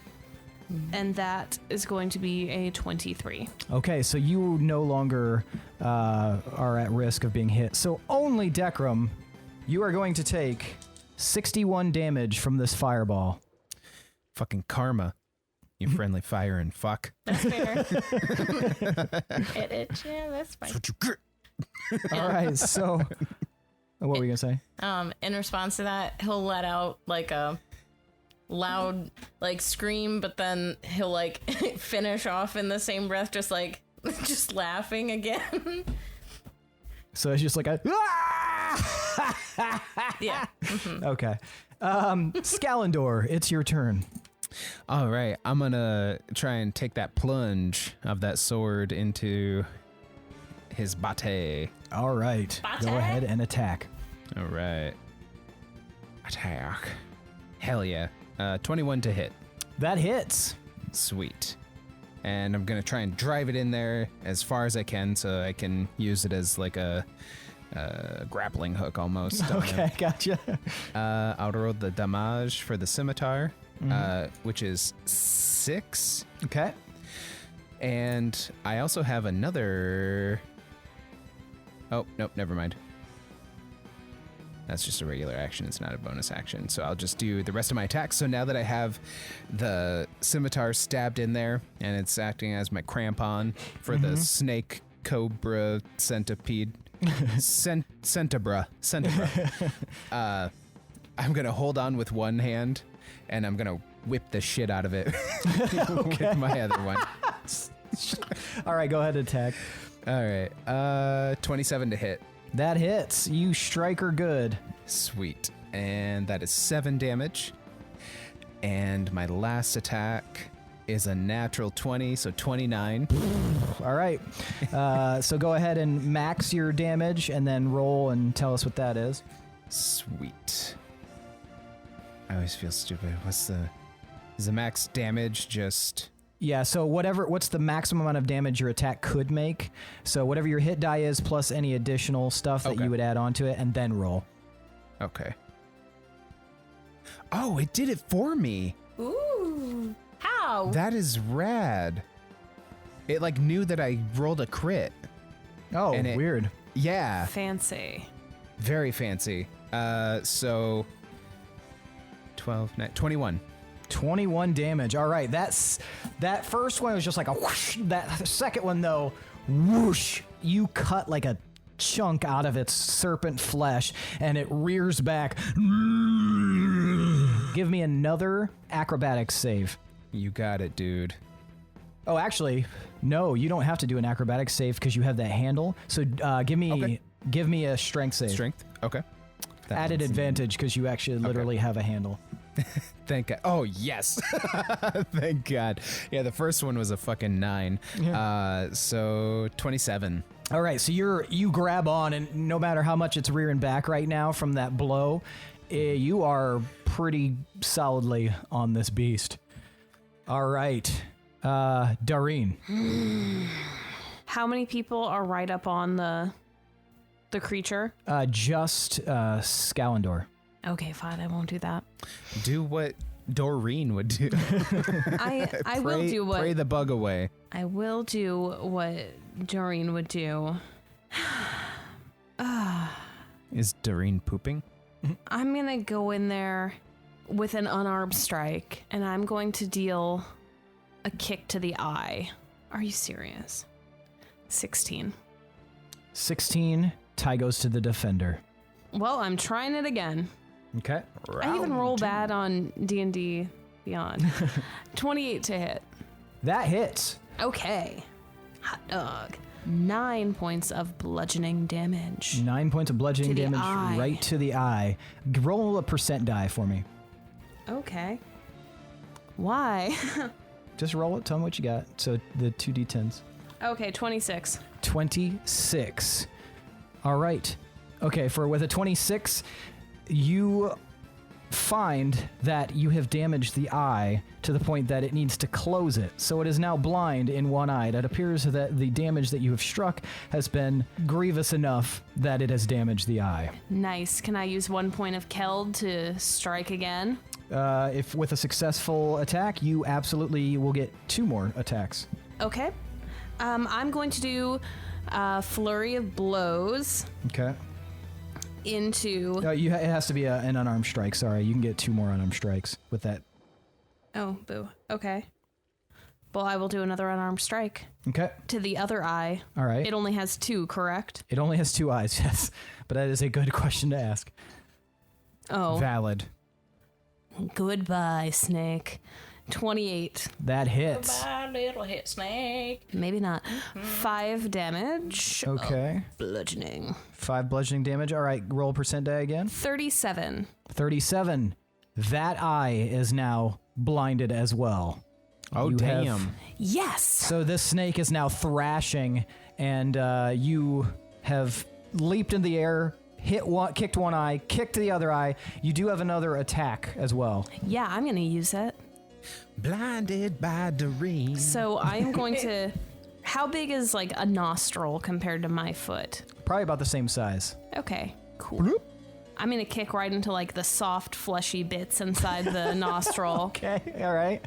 And that is going to be a 23.
Okay, so you no longer are at risk of being hit. So only Dekram, you are going to take 61 damage from this fireball.
Fucking karma. You friendly fire and fuck.
That's fair. Yeah, that's fine.
What you get?
All right, so what were we going to say?
In response to that, he'll let out like a loud like scream, but then he'll like finish off in the same breath, just like just laughing again.
So it's just like a
Yeah.
Okay. Scalendor, it's your turn.
All right, I'm gonna try and take that plunge of that sword into his bate.
All right. Go ahead and attack.
All right. Attack. Hell yeah. 21 to hit.
That hits.
Sweet. And I'm going to try and drive it in there as far as I can so I can use it as like a grappling hook almost.
Okay, gotcha.
I'll roll the damage for the scimitar, which is 6.
Okay.
And I also have another... Oh, nope, never mind. That's just a regular action. It's not a bonus action. So I'll just do the rest of my attacks. So now that I have the scimitar stabbed in there and it's acting as my crampon for the snake, cobra, centipede, centibra. I'm going to hold on with one hand and I'm going to whip the shit out of it with my other one.
All right, go ahead and attack.
All right. 27 to hit.
That hits. You strike her good.
Sweet. And that is 7 damage. And my last attack is a natural 20, so 29.
All right. So go ahead and max your damage and then roll and tell us what that is.
Sweet. I always feel stupid. Is the max damage just...
Yeah, so what's the maximum amount of damage your attack could make? So whatever your hit die is plus any additional stuff that you would add onto it and then roll.
Okay. Oh, it did it for me.
Ooh. How?
That is rad. It like knew that I rolled a crit.
Oh,
And it-
weird.
Yeah,
Fancy.
very fancy. So 12, 21.
21 damage. All right, that first one was just like a whoosh. That second one though, whoosh, you cut like a chunk out of its serpent flesh and it rears back. Give me another acrobatics save.
You got it, dude.
Oh, actually, no, you don't have to do an acrobatics save because you have that handle. So give me a strength save.
Strength? Okay. That
Added
one's-
advantage because you actually literally have a handle.
Thank God. Oh, yes. Thank God. Yeah, the first one was a fucking 9. So 27.
All right, so you grab on, and no matter how much it's rearing back right now from that blow, you are pretty solidly on this beast. All right, Doreen.
How many people are right up on the creature?
Just Scalendor.
Okay, fine. I won't do that.
Do what Doreen would do.
I will do what
Pray the bug away.
I will do what Doreen would do.
Is Doreen pooping?
I'm gonna go in there with an unarmed strike, and I'm going to deal a kick to the eye. Are you serious? 16.
16. Tie goes to the defender.
Well, I'm trying it again.
Okay.
I even roll bad on D&D Beyond. 28 to hit.
That hits.
Okay. Hot dog. 9 points of bludgeoning damage.
9 points of bludgeoning
To the
damage
eye.
right to the eye. Roll a percent die for me.
Okay. Why?
Just roll it. Tell me what you got. So the 2d10s.
Okay, 26.
26. All right. Okay, with a 26, you find that you have damaged the eye to the point that it needs to close it. So it is now blind in one eye. It appears that the damage that you have struck has been grievous enough that it has damaged the eye.
Nice. Can I use 1 point of Keld to strike again?
If with a successful attack, you absolutely will get 2 more attacks.
Okay. I'm going to do flurry of blows
Okay.
into...
It has to be an unarmed strike. Sorry, you can get 2 more unarmed strikes with that.
Oh, boo. Okay. Well, I will do another unarmed strike
Okay.
to the other eye.
All right.
It only has 2, correct?
It only has 2 eyes, yes. But that is a good question to ask.
Oh.
Valid.
Goodbye, snake. 28.
That hits.
Bye, little hit snake.
Maybe not. 5 damage.
Okay.
Bludgeoning.
5 bludgeoning damage. All right, roll percent die again.
37.
37. That eye is now blinded as well.
Oh,
You have-
damn.
Yes.
So this snake is now thrashing, and you have leaped in the air, kicked one eye, kicked the other eye. You do have another attack as well.
Yeah, I'm going to use it.
Blinded by the rain.
So I'm going to... How big is like a nostril compared to my foot?
Probably about the same size.
Okay, cool. I'm going to kick right into like the soft, fleshy bits inside the nostril.
Okay, all right.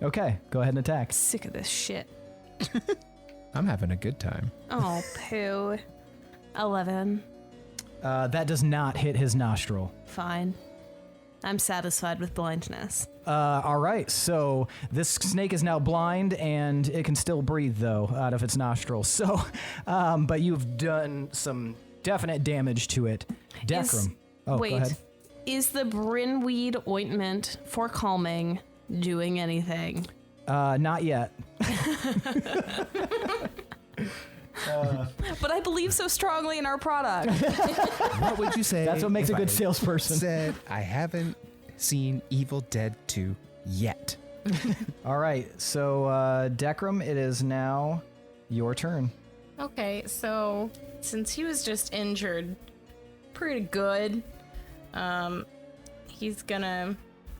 Okay, go ahead and attack.
Sick of this shit.
I'm having a good time.
Oh, poo. 11.
That does not hit his nostril.
Fine. I'm satisfied with blindness.
All right, so this snake is now blind, and it can still breathe, though, out of its nostrils. So, but you've done some definite damage to it. Decrum. Go
Wait,
ahead.
is the Brinweed ointment for calming doing anything?
Not yet.
But I believe so strongly in our product.
What would you say?
That's what makes a
if
good
I
salesperson.
Said I haven't seen Evil Dead 2 yet.
All right, so Decrum, it is now your turn.
Okay, so since he was just injured pretty good, he's gonna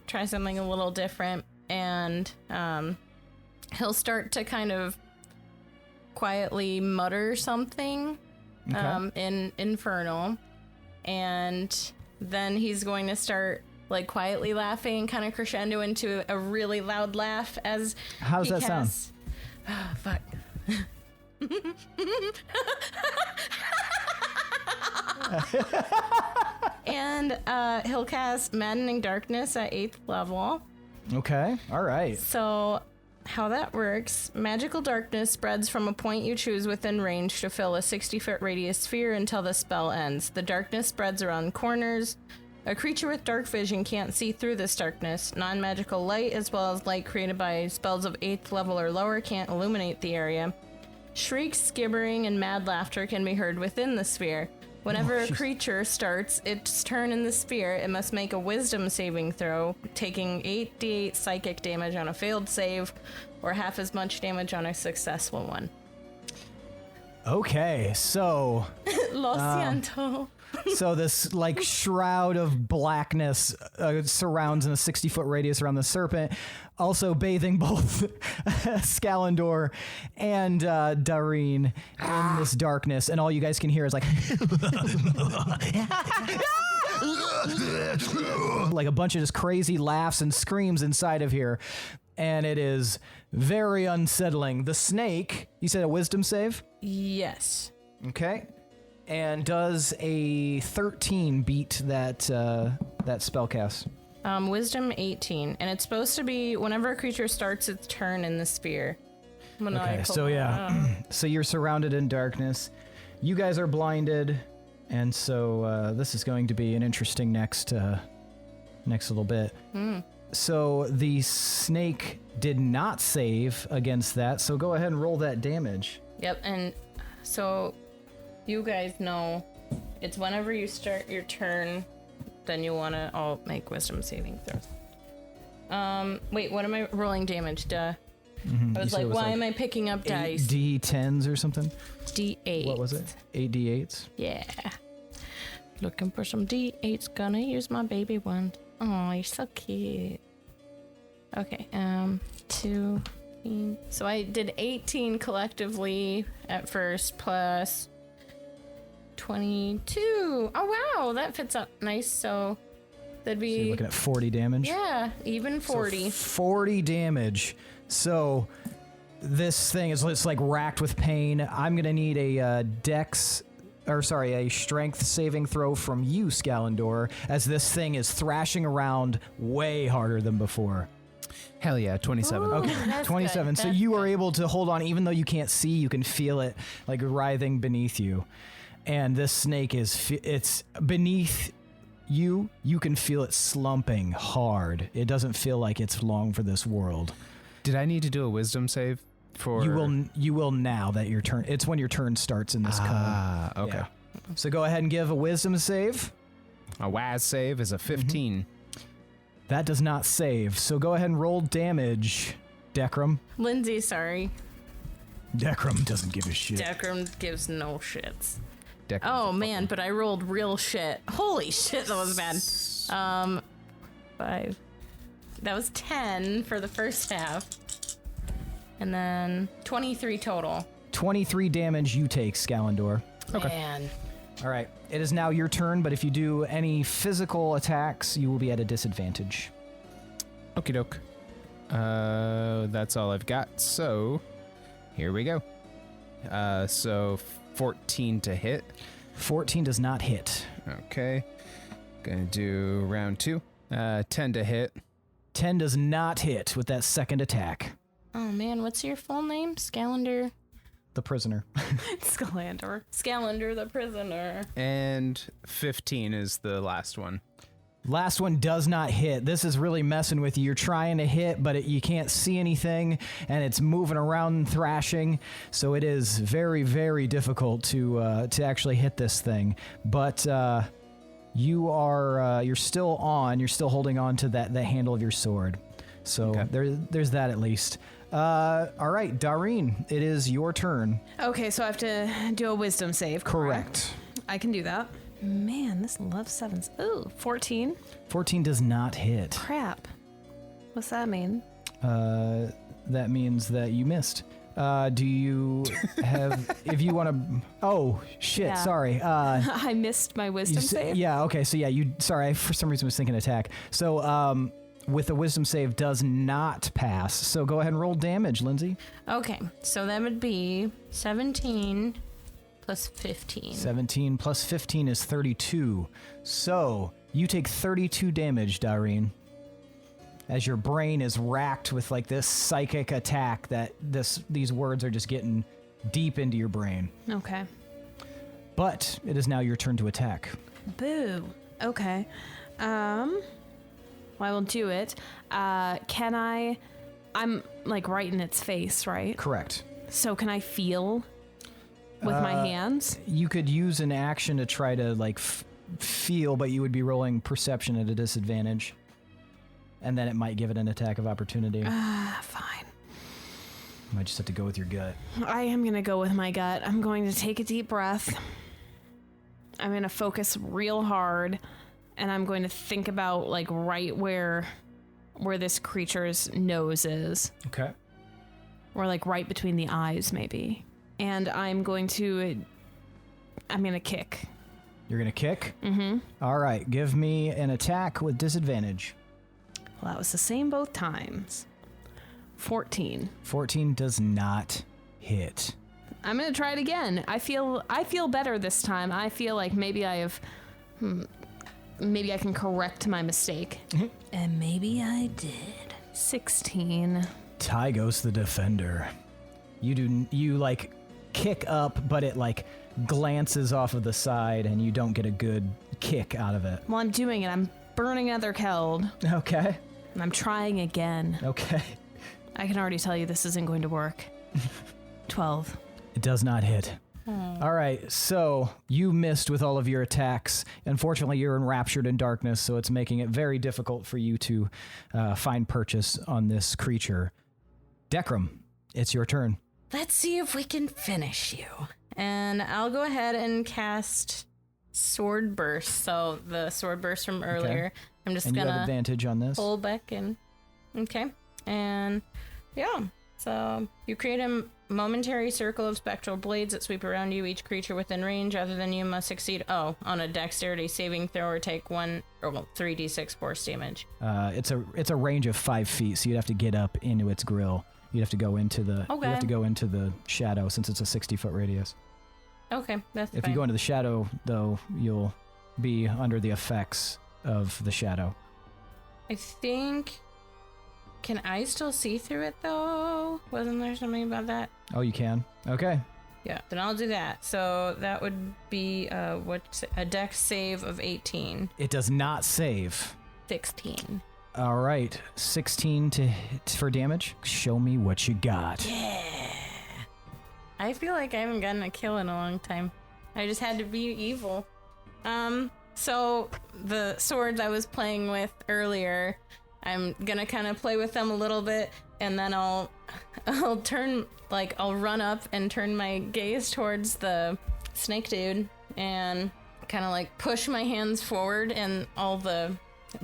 try something a little different, and he'll start to kind of quietly mutter something in Infernal, and then he's going to start like quietly laughing, kind of crescendo into a really loud laugh as
How does
he
that sound?
casts- Oh, fuck. And he'll cast Maddening Darkness at 8th level.
Okay, all right.
So how that works, magical darkness spreads from a point you choose within range to fill a 60-foot radius sphere until the spell ends. The darkness spreads around corners. A creature with dark vision can't see through this darkness. Non-magical light, as well as light created by spells of 8th level or lower, can't illuminate the area. Shrieks, gibbering, and mad laughter can be heard within the sphere. Whenever a creature starts its turn in the sphere, it must make a wisdom saving throw, taking 8d8 psychic damage on a failed save, or half as much damage on a successful one.
Okay, so
Lo siento.
so this like shroud of blackness surrounds in a 60-foot radius around the serpent, also bathing both Scalendor and Dareen in this darkness, and all you guys can hear is like like a bunch of just crazy laughs and screams inside of here, and it is very unsettling. The snake, you said a wisdom save?
Yes.
Okay. And does a 13 beat that that spell cast?
Wisdom 18, and it's supposed to be whenever a creature starts its turn in the sphere.
Okay, so yeah. So you're surrounded in darkness. You guys are blinded, and so this is going to be an interesting next little bit. So the snake did not save against that, so go ahead and roll that damage.
Yep, and so you guys know it's whenever you start your turn, then you want to all make wisdom saving throws. Wait, what am I rolling damage? Duh. I was like, why am I picking up dice?
8d10s or something?
D8.
What was it? 8d8s?
Yeah. Looking for some D8s. Gonna use my baby one. Oh, you're so cute. Okay, 2. So I did 18 collectively at first, plus 22. Oh wow, that fits up nice. So that'd
So
be
you're looking at 40 damage?
yeah, even 40.
So 40 damage. So this thing is it's like racked with pain. I'm gonna need a a strength saving throw from you, Scalendor, as this thing is thrashing around way harder than before.
Hell yeah, 27.
Ooh,
Okay,
that's
27.
good,
So
that's
you
good.
are able to hold on, even though you can't see, you can feel it like writhing beneath you. And this snake is it's beneath you can feel it slumping hard. It doesn't feel like it's long for this world.
Did I need to do a wisdom save for?
You will now that your turn. It's when your turn starts in this cone.
Ah, okay.
Yeah. So go ahead and give a wisdom save.
A WAS save is a 15.
That does not save. So go ahead and roll damage, Decrum.
Lindsey, sorry.
Decrum doesn't give a shit.
Decrum gives no shits.
Decrum.
Oh man, but I rolled real shit. Holy shit, that was bad. 5. That was 10 for the first half. And then 23 total.
23 damage you take, Scalendor.
Man.
All right. It is now your turn, but if you do any physical attacks, you will be at a disadvantage.
Okie doke. That's all I've got. So, here we go. So 14 to hit.
14 does not hit.
Okay. Gonna do round 2. 10 to hit.
10 does not hit with that second attack.
Oh man, what's your full name? Scalender?
The prisoner.
Scalander.
Scalender the prisoner.
And 15 is the last one.
Last one does not hit. This is really messing with you. You're trying to hit, but you can't see anything, and it's moving around, thrashing. So it is very, very difficult to actually hit this thing. But you're still on. You're still holding on to the handle of your sword. So there's that at least. All right, Dareen, it is your turn.
Okay, so I have to do a wisdom save.
Correct.
I can do that. Man, this loves 7s. Ooh, 14.
14 does not hit.
Crap. What's that mean?
That means that you missed. Do you have, if you want to, oh, shit,
Yeah.
sorry.
I missed my wisdom save.
Yeah, okay, so yeah, sorry, I for some reason was thinking attack. So, with the wisdom save does not pass. So go ahead and roll damage, Lindsey.
Okay, so that would be 17 plus 15.
17 plus 15 is 32. So you take 32 damage, Dareen, as your brain is racked with like this psychic attack that these words are just getting deep into your brain.
Okay.
But it is now your turn to attack.
Boo. Okay. Well, I will do it. Can I... I'm, like, right in its face, right?
Correct.
So can I feel with my hands?
You could use an action to try to, like, feel, but you would be rolling perception at a disadvantage. And then it might give it an attack of opportunity.
Fine.
You might just have to go with your gut.
I am going to go with my gut. I'm going to take a deep breath. I'm going to focus real hard. And I'm going to think about, like, right where this creature's nose is.
Okay.
Or, like, right between the eyes, maybe. And I'm going to kick.
You're going to kick?
Mm-hmm.
All right. Give me an attack with disadvantage.
Well, that was the same both times. 14.
14 does not hit.
I'm going to try it again. I feel better this time. I feel like maybe I have... maybe I can correct my mistake. And maybe I did. 16.
Tygos the Defender. You like kick up, but it like glances off of the side and you don't get a good kick out of it.
Well, I'm doing it. I'm burning other Keld.
Okay.
And I'm trying again.
Okay.
I can already tell you this isn't going to work. 12.
It does not hit. All right, so you missed with all of your attacks. Unfortunately, you're enraptured in darkness, so it's making it very difficult for you to find purchase on this creature. Decrum, it's your turn.
Let's see if we can finish you. And I'll go ahead and cast Sword Burst. So the Sword Burst from earlier.
Okay.
I'm just
And you have
gonna
advantage on this.
pull back in. Okay. And yeah. So you create a momentary circle of spectral blades that sweep around you. Each creature within range other than you must succeed on a dexterity saving throw or take 3d6 force damage.
It's a range of 5 feet, so you'd have to get up into its grill. You'd have to go into the
Okay.
you have to go into the shadow since it's a 60-foot radius.
Okay, that's
If
fine.
you go into the shadow, though, you'll be under the effects of the shadow.
I think... Can I still see through it, though? Wasn't there something about that?
Oh, you can? Okay.
Yeah, then I'll do that. So that would be a dex save of 18.
It does not save.
16.
All right, 16 for damage. Show me what you got.
Yeah. I feel like I haven't gotten a kill in a long time. I just had to be evil. So the swords I was playing with earlier, I'm gonna kind of play with them a little bit, and then I'll run up and turn my gaze towards the snake dude and kind of like push my hands forward, and all the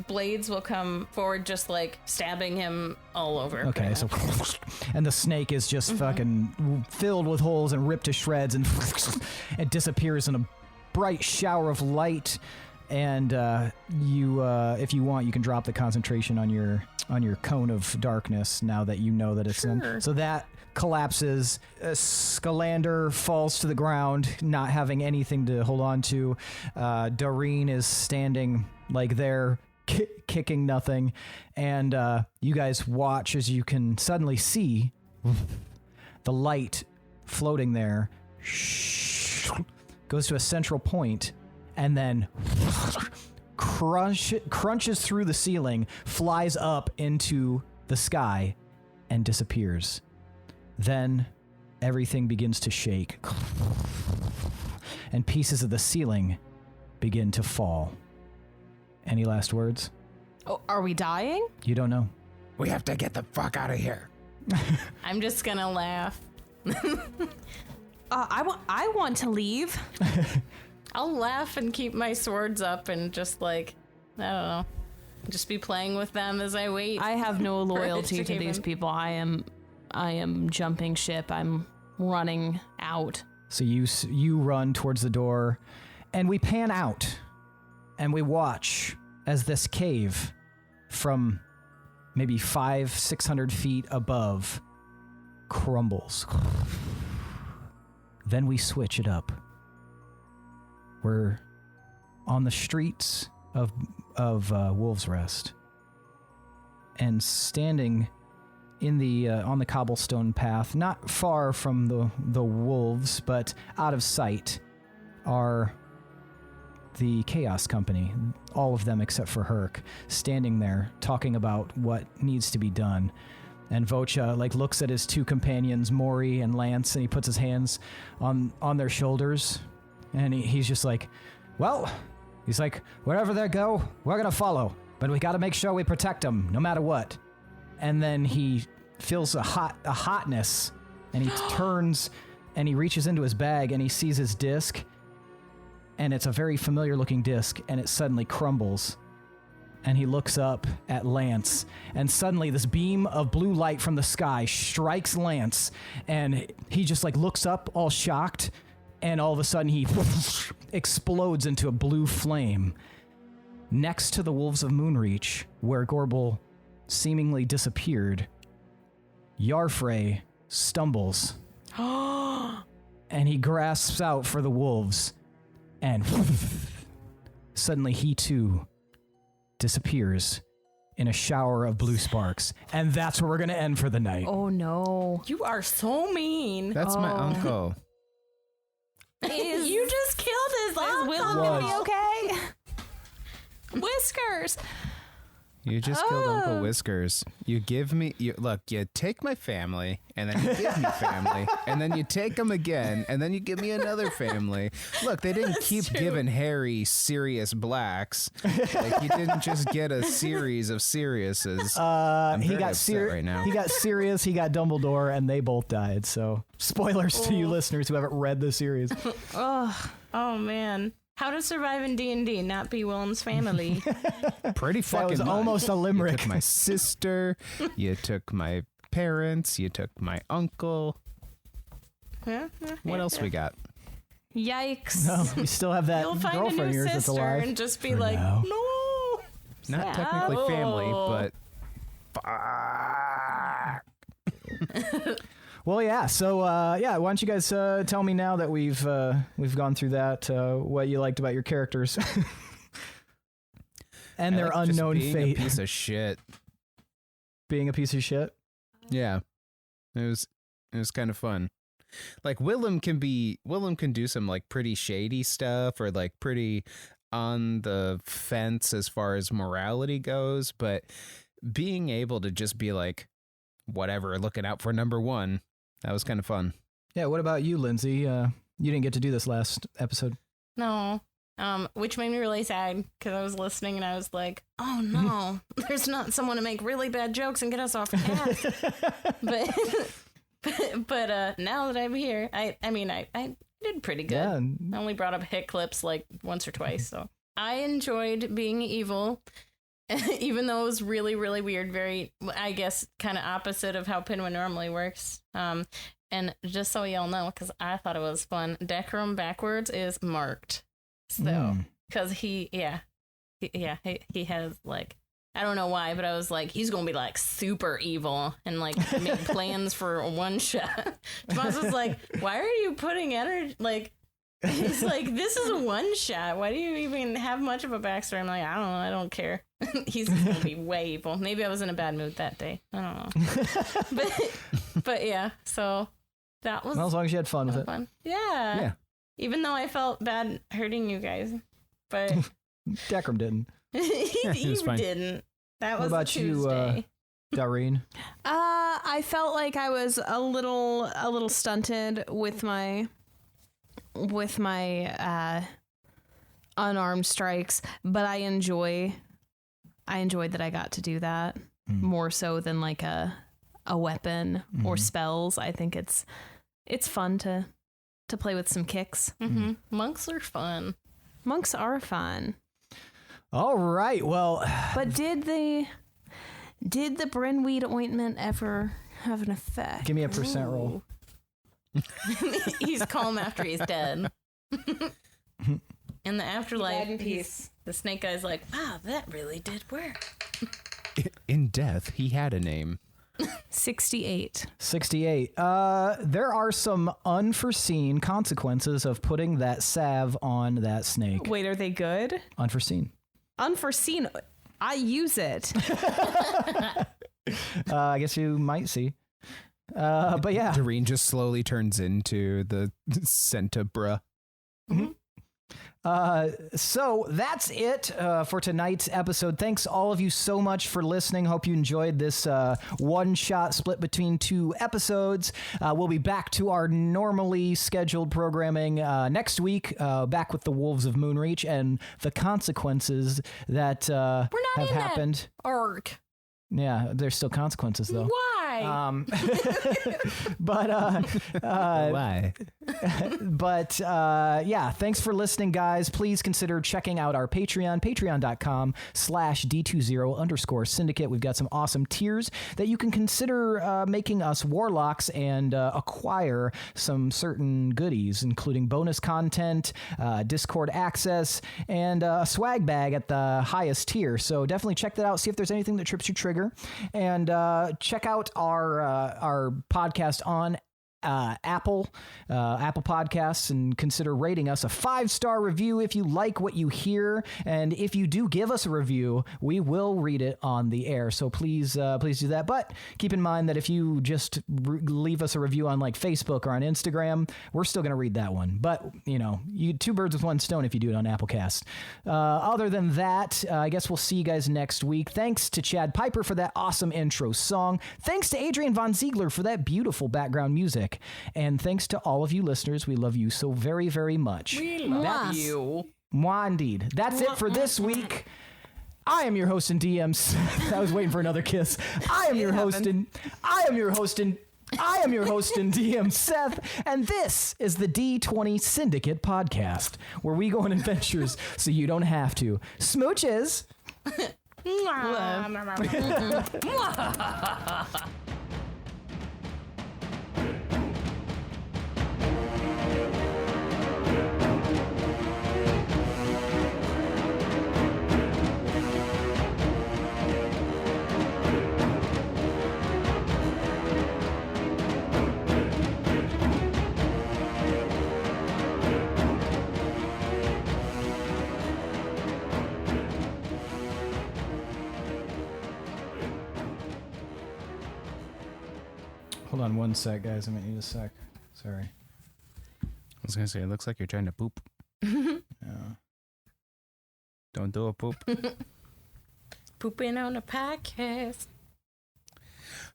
blades will come forward, just like stabbing him all over.
Okay, so and the snake is just fucking filled with holes and ripped to shreds, and it disappears in a bright shower of light. And you, if you want, you can drop the concentration on your cone of darkness now that you know that it's in. So that collapses. Scalander falls to the ground, not having anything to hold on to. Doreen is standing like there, kicking nothing. And you guys watch as you can suddenly see the light floating there goes to a central point, and then crunches through the ceiling, flies up into the sky, and disappears. Then everything begins to shake, and pieces of the ceiling begin to fall. Any last words?
Oh, are we dying?
You don't know.
We have to get the fuck out of here.
I'm just gonna laugh.
I want to leave.
I'll laugh and keep my swords up and just like, I don't know, just be playing with them as I wait.
I have no loyalty to these
happen.
people. I am jumping ship. I'm running out.
So you run towards the door, and we pan out, and we watch as this cave from maybe 500-600 feet above crumbles. Then we switch it up. We're on the streets of Wolves Rest, and standing in the on the cobblestone path, not far from the wolves, but out of sight, are the Chaos Company, all of them except for Herc, standing there talking about what needs to be done. And Vocha looks at his two companions, Maury and Lance, and he puts his hands on their shoulders, and he's just like, well, he's like, wherever they go, we're gonna follow, but we gotta make sure we protect them, no matter what. And then he feels a hotness, and he turns, and he reaches into his bag, and he sees his disc, and it's a very familiar looking disc, and it suddenly crumbles. And he looks up at Lance, and suddenly this beam of blue light from the sky strikes Lance, and he just looks up all shocked, and all of a sudden he explodes into a blue flame. Next to the Wolves of Moonreach, where Gorbel seemingly disappeared, Yarfrey stumbles, and he grasps out for the wolves, and suddenly he too disappears in a shower of blue sparks. And that's where we're going to end for the night.
Oh no.
You are so mean.
That's my uncle.
You just killed his uncle.
Willem gonna be okay? Whiskers.
You just killed Uncle Whiskers. You take my family, and then you give me family, and then you take them again, and then you give me another family. Look, they didn't keep giving Harry Sirius Blacks. You didn't just get a series of Siriuses.
He got
right now.
He got Sirius, he got Dumbledore, and they both died. So, spoilers to you listeners who haven't read the series.
Oh man. How to survive in D&D, not be Willem's family.
Pretty fucking
was
much.
almost a limerick.
You took my sister, you took my parents, you took my uncle. What else we got?
Yikes.
No, you still have that
You'll find a
girlfriend of
new
yours that's
sister
alive.
and just be
For
like,
now.
no.
Not technically family, but
Well, yeah. So, why don't you guys tell me now that we've gone through that, what you liked about your characters and their
just
unknown
being
fate.
a piece of shit.
Being a piece of shit.
Yeah, it was kind of fun. like Willem can do some like pretty shady stuff or like pretty on the fence as far as morality goes, but being able to just be like, whatever, looking out for number one, that was kind of fun.
Yeah, what about you, Lindsey? You didn't get to do this last episode.
No. Which made me really sad because I was listening and I was like, oh no, there's not someone to make really bad jokes and get us off task. but now that I'm here, I did pretty good.
Yeah.
I only brought up hit clips like once or twice, so I enjoyed being evil, even though it was really, really weird. Very, I guess, kind of opposite of how Pinwin normally works. And just so y'all know, because I thought it was fun, Decrum backwards is marked. So, because he has like, I don't know why, but I was like, he's gonna be like super evil and like make plans for a one shot. Tomas was like, why are you putting energy? Like, he's like, this is a one shot. Why do you even have much of a backstory? I'm like, I don't know. I don't care. He's gonna be way evil. Maybe I was in a bad mood that day. I don't know. but yeah. So that was.
Well, as long as you had fun with it.
Fun. Yeah. Even though I felt bad hurting you guys, but
Decrum didn't.
he
was fine.
Didn't. That
What
was
about
Tuesday.
you, Doreen?
I felt like I was a little stunted with my unarmed strikes, but I enjoyed that I got to do that more so than like a weapon or spells. I think it's fun to play with some kicks.
Mm-hmm. Monks are fun.
Monks are fun.
All right. Well,
But did the Brenweed ointment ever have an effect?
give me a percent roll.
He's calm after he's dead. In the afterlife,
Died in peace.
the snake guy's like, wow, that really did work.
In death, he had a name.
68.
68. There are some unforeseen consequences of putting that salve on that snake.
Wait, are they good?
Unforeseen.
Unforeseen. I use it.
I guess you might see. But yeah.
Doreen just slowly turns into the Centabra.
So that's it for tonight's episode. Thanks all of you so much for listening. Hope you enjoyed this one shot split between two episodes. We'll be back to our normally scheduled programming next week, back with the Wolves of Moonreach and the consequences that have happened.
Arc.
Yeah, there's still consequences though.
Why?
Why?
But yeah, thanks for listening, guys. Please consider checking out our Patreon, patreon.com/D20_Syndicate. We've got some awesome tiers that you can consider making us warlocks and acquire some certain goodies, including bonus content, Discord access, and a swag bag at the highest tier. So definitely check that out. See if there's anything that trips your trigger. And check out our podcast on Apple Podcasts, and consider rating us a 5-star review if you like what you hear. And if you do give us a review, we will read it on the air. So please do that. But keep in mind that if you just leave us a review on like Facebook or on Instagram, we're still going to read that one. But you two birds with one stone if you do it on Applecast. Other than that, I guess we'll see you guys next week. Thanks to Chad Piper for that awesome intro song. Thanks to Adrian Von Ziegler for that beautiful background music. And thanks to all of you listeners. We love you so very, very much.
We love you.
Mwah, indeed. That's it for this week. I am your host and DM. I was waiting for another kiss. I am your host and DM Seth, and this is the D20 Syndicate podcast, where we go on adventures so you don't have to. Smooches. Hold on one sec, guys. I might need a sec. Sorry.
I was gonna say it looks like you're trying to poop.
Yeah.
Don't do a poop.
Pooping on a podcast.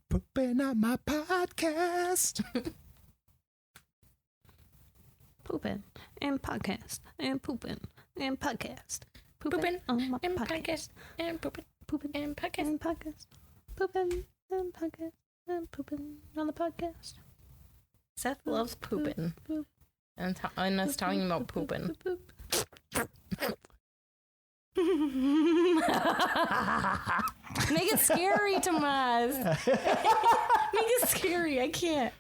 Pooping on my podcast.
Pooping and podcast and pooping and podcast.
Pooping
on my
and
podcast.
podcast. And pooping
Pooping
and podcast.
and podcast. Pooping and podcast and pooping on the podcast.
Seth loves pooping.
Poop.
And us talking about pooping. Make it scary, Tomas. Make it scary. I can't.